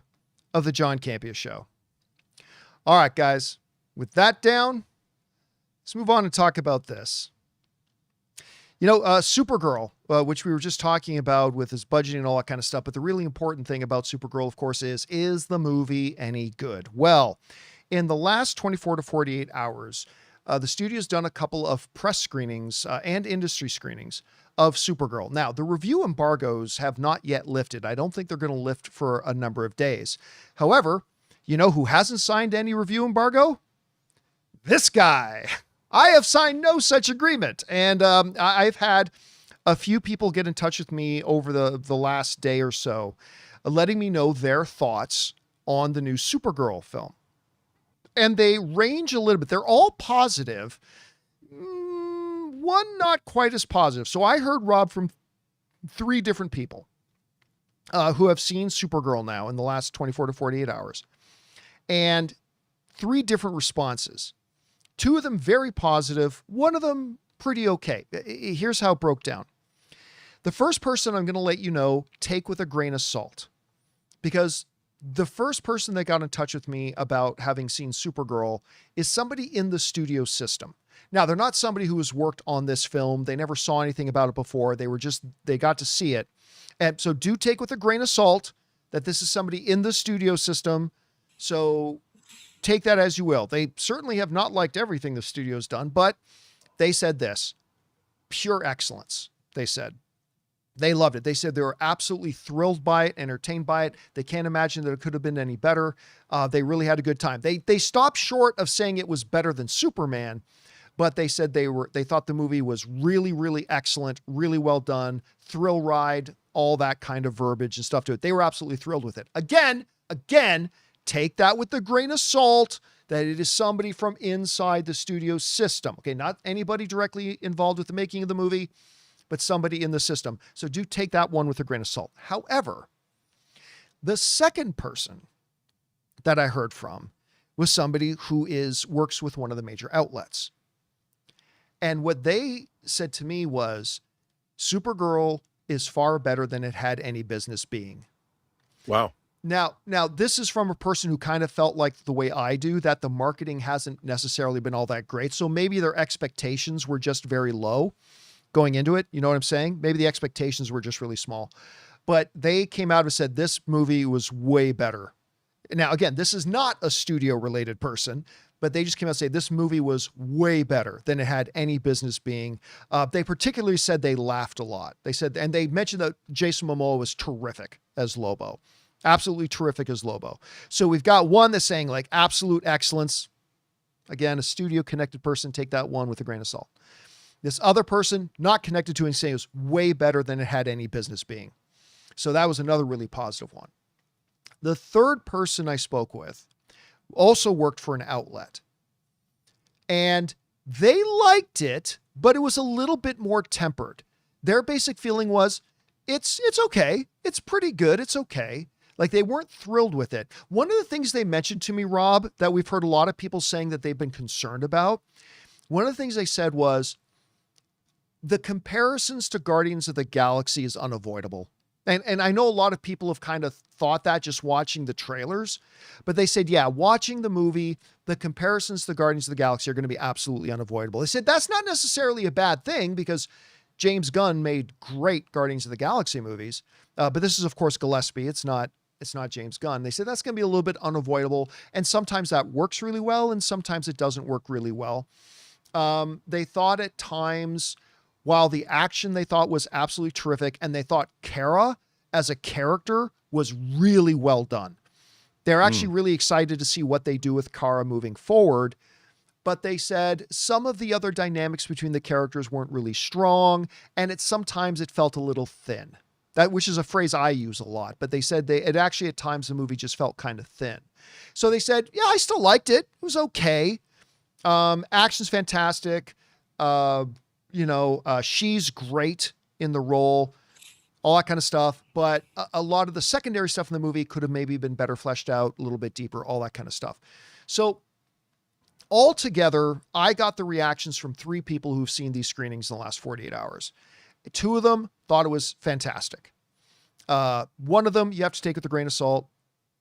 of the John Campea Show. All right, guys, with that down, let's move on and talk about this. You know, Supergirl, which we were just talking about with his budgeting and all that kind of stuff. But the really important thing about Supergirl, of course, is the movie any good? Well, in the last 24 to 48 hours, the studio's done a couple of press screenings and industry screenings of Supergirl. Now, the review embargoes have not yet lifted. I don't think they're going to lift for a number of days. However, you know who hasn't signed any review embargo? This guy. I have signed no such agreement. And I've had a few people get in touch with me over the last day or so, letting me know their thoughts on the new Supergirl film. And they range a little bit. They're all positive. One not quite as positive. So I heard, Rob, from 3 different people who have seen Supergirl now in the last 24 to 48 hours. And 3 different responses. 2 of them very positive. 1 of them pretty okay. Here's how it broke down. The first person I'm going to let you know, take with a grain of salt. Because the first person that got in touch with me about having seen Supergirl is somebody in the studio system. Now, they're not somebody who has worked on this film. They never saw anything about it before. They got to see it. And so do take with a grain of salt that this is somebody in the studio system. So take that as you will. They certainly have not liked everything the studio's done, but they said this: pure excellence. They said they loved it. They said they were absolutely thrilled by it, entertained by it. They can't imagine that it could have been any better. They really had a good time. They stopped short of saying it was better than Superman, but they said they thought the movie was really, really excellent, really well done, thrill ride, all that kind of verbiage and stuff to it. They were absolutely thrilled with it. Again, take that with a grain of salt, that it is somebody from inside the studio system. Okay, not anybody directly involved with the making of the movie, but somebody in the system. So do take that one with a grain of salt. However, the second person that I heard from was somebody who works with one of the major outlets. And what they said to me was, Supergirl is far better than it had any business being. Wow. Now, this is from a person who kind of felt like the way I do, that the marketing hasn't necessarily been all that great. So maybe their expectations were just very low going into it. You know what I'm saying? Maybe the expectations were just really small. But they came out and said this movie was way better. Now, again, this is not a studio-related person, but they just came out and say this movie was way better than it had any business being. They particularly said they laughed a lot. They said, and they mentioned that Jason Momoa was terrific as Lobo. Absolutely terrific as Lobo. So we've got one that's saying like absolute excellence. Again, a studio connected person, take that one with a grain of salt. This other person not connected to it saying it was way better than it had any business being. So that was another really positive one. The third person I spoke with also worked for an outlet, and they liked it, but it was a little bit more tempered. Their basic feeling was it's okay. It's pretty good. It's okay. Like they weren't thrilled with it. One of the things they mentioned to me, Rob, that we've heard a lot of people saying that they've been concerned about. One of the things they said was the comparisons to Guardians of the Galaxy is unavoidable. And I know a lot of people have kind of thought that just watching the trailers, but they said, yeah, watching the movie, the comparisons to Guardians of the Galaxy are going to be absolutely unavoidable. They said that's not necessarily a bad thing because James Gunn made great Guardians of the Galaxy movies. But this is, of course, Gillespie. It's not James Gunn. They said that's going to be a little bit unavoidable. And sometimes that works really well, and sometimes it doesn't work really well. They thought at times while the action they thought was absolutely terrific, and they thought Kara as a character was really well done. They're actually really excited to see what they do with Kara moving forward. But they said some of the other dynamics between the characters weren't really strong, and sometimes it felt a little thin. Which is a phrase I use a lot, but they said it actually at times the movie just felt kind of thin. So they said, yeah, I still liked it. It was okay. Action's fantastic. She's great in the role, all that kind of stuff. But a lot of the secondary stuff in the movie could have maybe been better fleshed out, a little bit deeper, all that kind of stuff. So altogether, I got the reactions from 3 people who've seen these screenings in the last 48 hours. 2 of them thought it was fantastic. One of them, you have to take with a grain of salt,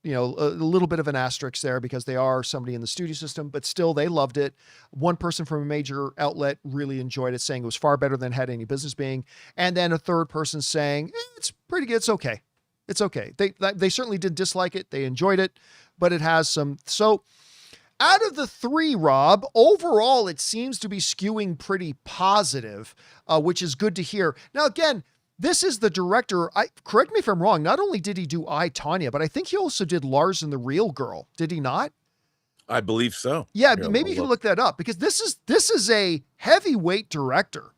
a little bit of an asterisk there because they are somebody in the studio system, but still they loved it. One person from a major outlet really enjoyed it, saying it was far better than it had any business being. And then a third person saying, it's pretty good. It's okay. It's okay. They certainly did dislike it. They enjoyed it, but it has some. So out of the 3, Rob, overall, it seems to be skewing pretty positive, which is good to hear. Now, again, this is the director. Correct me if I'm wrong. Not only did he do I, Tonya, but I think he also did Lars and the Real Girl. Did he not? I believe so. Yeah, maybe you can look that up because this is a heavyweight director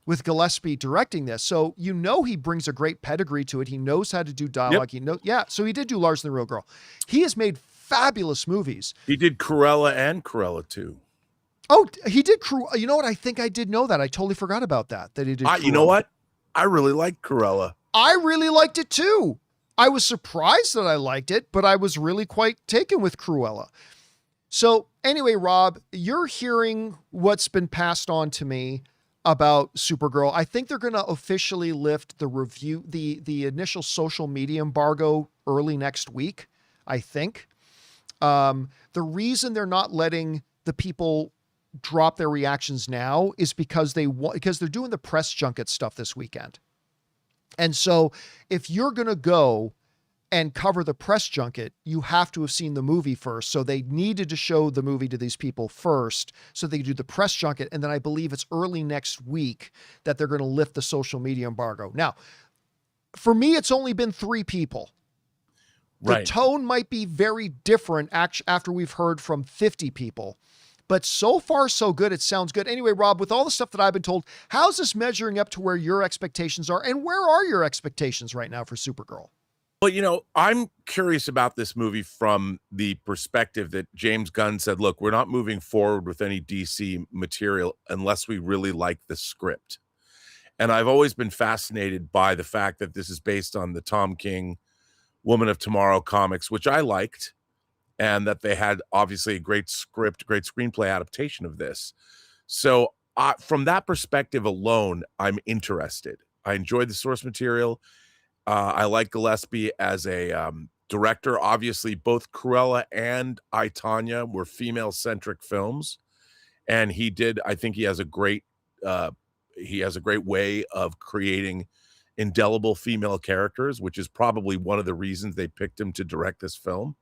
with Gillespie directing this. So he brings a great pedigree to it. He knows how to do dialogue. Yep. So he did do Lars and the Real Girl. He has made fabulous movies. He did Cruella and Cruella 2. Oh, he did Cruella. You know what? I think I did know that. I totally forgot about that he did Cruella. You know what? I really liked Cruella. I really liked it too. I was surprised that I liked it, but I was really quite taken with Cruella. So anyway, Rob, you're hearing what's been passed on to me about Supergirl. I think they're going to officially lift the review, the initial social media embargo early next week, I think. The reason they're not letting the people drop their reactions now is because they're doing the press junket stuff this weekend. And so if you're going to go and cover the press junket, you have to have seen the movie first. So they needed to show the movie to these people first so they could do the press junket. And then I believe it's early next week that they're going to lift the social media embargo. Now, for me, it's only been 3 people. The tone might be very different after we've heard from 50 people. But so far, so good. It sounds good. Anyway, Rob, with all the stuff that I've been told, how's this measuring up to where your expectations are? And where are your expectations right now for Supergirl? Well, I'm curious about this movie from the perspective that James Gunn said, look, we're not moving forward with any DC material unless we really like the script. And I've always been fascinated by the fact that this is based on the Tom King Woman of Tomorrow comics, which I liked. And that they had obviously a great script, great screenplay adaptation of this. So from that perspective alone, I'm interested. I enjoyed the source material. I like Gillespie as a director. Obviously, both Cruella and I, Tonya were female-centric films. And I think he has a great way of creating indelible female characters, which is probably one of the reasons they picked him to direct this film.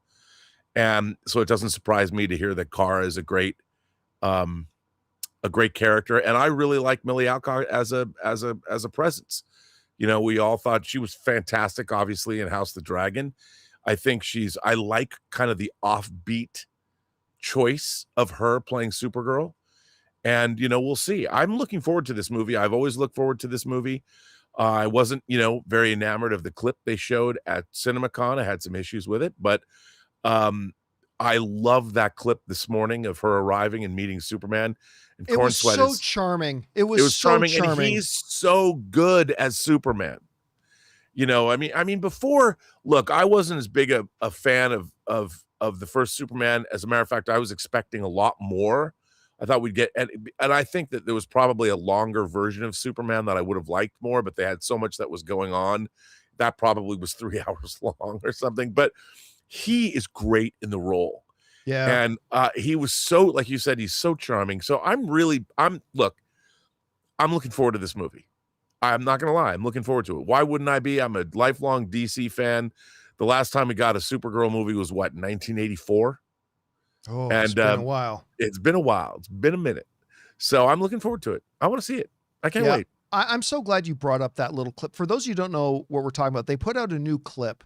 And so it doesn't surprise me to hear that Kara is a great character. And I really like Millie Alcock as a presence. We all thought she was fantastic, obviously, in House of the Dragon. I think I like kind of the offbeat choice of her playing Supergirl. And, we'll see. I'm looking forward to this movie. I've always looked forward to this movie. I wasn't, very enamored of the clip they showed at CinemaCon. I had some issues with it, but I love that clip this morning of her arriving and meeting Superman. And it was so charming. It was so charming. And he's so good as Superman. I mean, before, look, I wasn't as big a fan of the first Superman. As a matter of fact, I was expecting a lot more. I thought we'd get, and I think that there was probably a longer version of Superman that I would have liked more, but they had so much that was going on. That probably was 3 hours long or something, but he is great in the role. Yeah. And he was so, like you said, he's so charming. So I'm looking forward to this movie. I'm not going to lie. I'm looking forward to it. Why wouldn't I be? I'm a lifelong DC fan. The last time we got a Supergirl movie was 1984? Oh, and it's been a while. It's been a while. It's been a minute. So I'm looking forward to it. I want to see it. I can't wait. I'm so glad you brought up that little clip. For those of you who don't know what we're talking about, they put out a new clip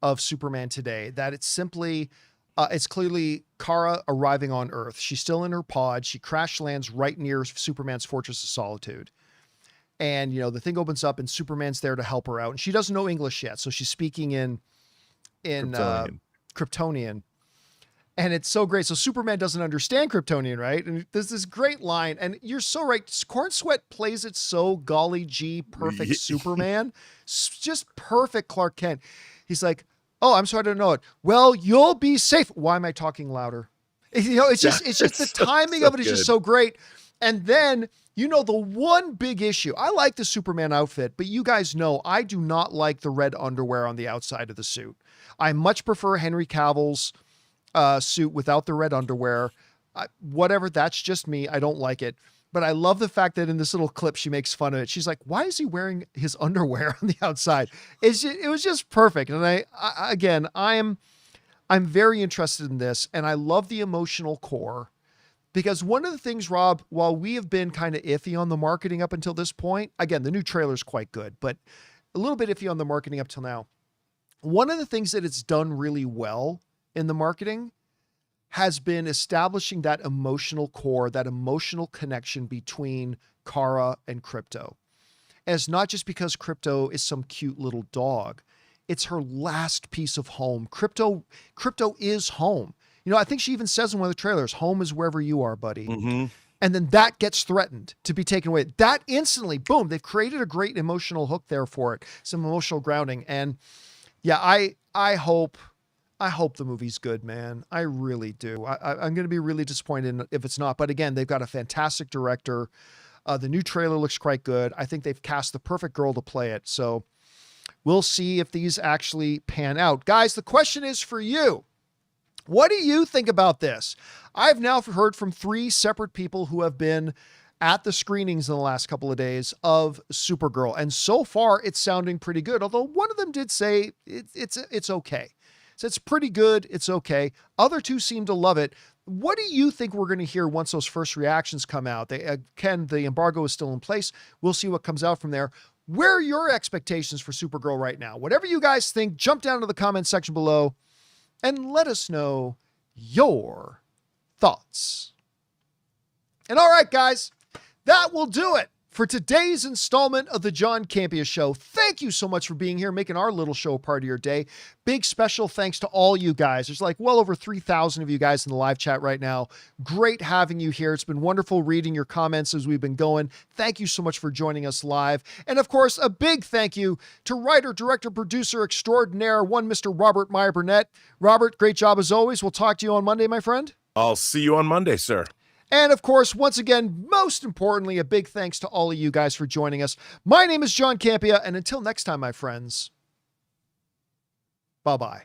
of Superman today that it's clearly Kara arriving on Earth. She's still in her pod. She crash lands right near Superman's Fortress of Solitude. And, the thing opens up and Superman's there to help her out. And she doesn't know English yet. So she's speaking in Kryptonian. And it's so great. So Superman doesn't understand Kryptonian, right? And there's this great line. And you're so right. Corn Sweat plays it so golly gee perfect Superman. Just perfect Clark Kent. He's like, oh, I'm sorry, I don't know it. Well, you'll be safe. Why am I talking louder? It's just the timing of it is just so great. And then, the one big issue, I like the Superman outfit, but you guys know, I do not like the red underwear on the outside of the suit. I much prefer Henry Cavill's suit without the red underwear. Whatever, that's just me. I don't like it. But I love the fact that in this little clip, she makes fun of it. She's like, why is he wearing his underwear on the outside? It was just perfect. And I'm very interested in this, and I love the emotional core, because one of the things, Rob, while we have been kind of iffy on the marketing up until this point, again, the new trailer is quite good, but a little bit iffy on the marketing up till now. One of the things that it's done really well in the marketing has been establishing that emotional core, that emotional connection between Kara and Krypto. And it's not just because Krypto is some cute little dog. It's her last piece of home. Krypto is home. I think she even says in one of the trailers, home is wherever you are, buddy. Mm-hmm. And then that gets threatened to be taken away. That instantly, boom, they've created a great emotional hook there for it. Some emotional grounding. And yeah, I hope the movie's good, man. I really do. I'm going to be really disappointed if it's not. But again, they've got a fantastic director. The new trailer looks quite good. I think they've cast the perfect girl to play it. So we'll see if these actually pan out. Guys, the question is for you. What do you think about this? I've now heard from 3 separate people who have been at the screenings in the last couple of days of Supergirl. And so far it's sounding pretty good. Although one of them did say it's okay. So it's pretty good. It's okay. Other 2 seem to love it. What do you think we're going to hear once those first reactions come out? The embargo is still in place. We'll see what comes out from there. Where are your expectations for Supergirl right now? Whatever you guys think, jump down to the comment section below and let us know your thoughts. And all right, guys, that will do it for today's installment of the John Campea Show. Thank you so much for being here, making our little show part of your day. Big special thanks to all you guys. There's like well over 3,000 of you guys in the live chat right now. Great having you here. It's been wonderful reading your comments as we've been going. Thank you so much for joining us live. And of course, a big thank you to writer, director, producer extraordinaire, one Mr. Robert Meyer Burnett. Robert, great job as always. We'll talk to you on Monday, my friend. I'll see you on Monday, sir. And of course, once again, most importantly, a big thanks to all of you guys for joining us. My name is John Campea, and until next time, my friends, bye-bye.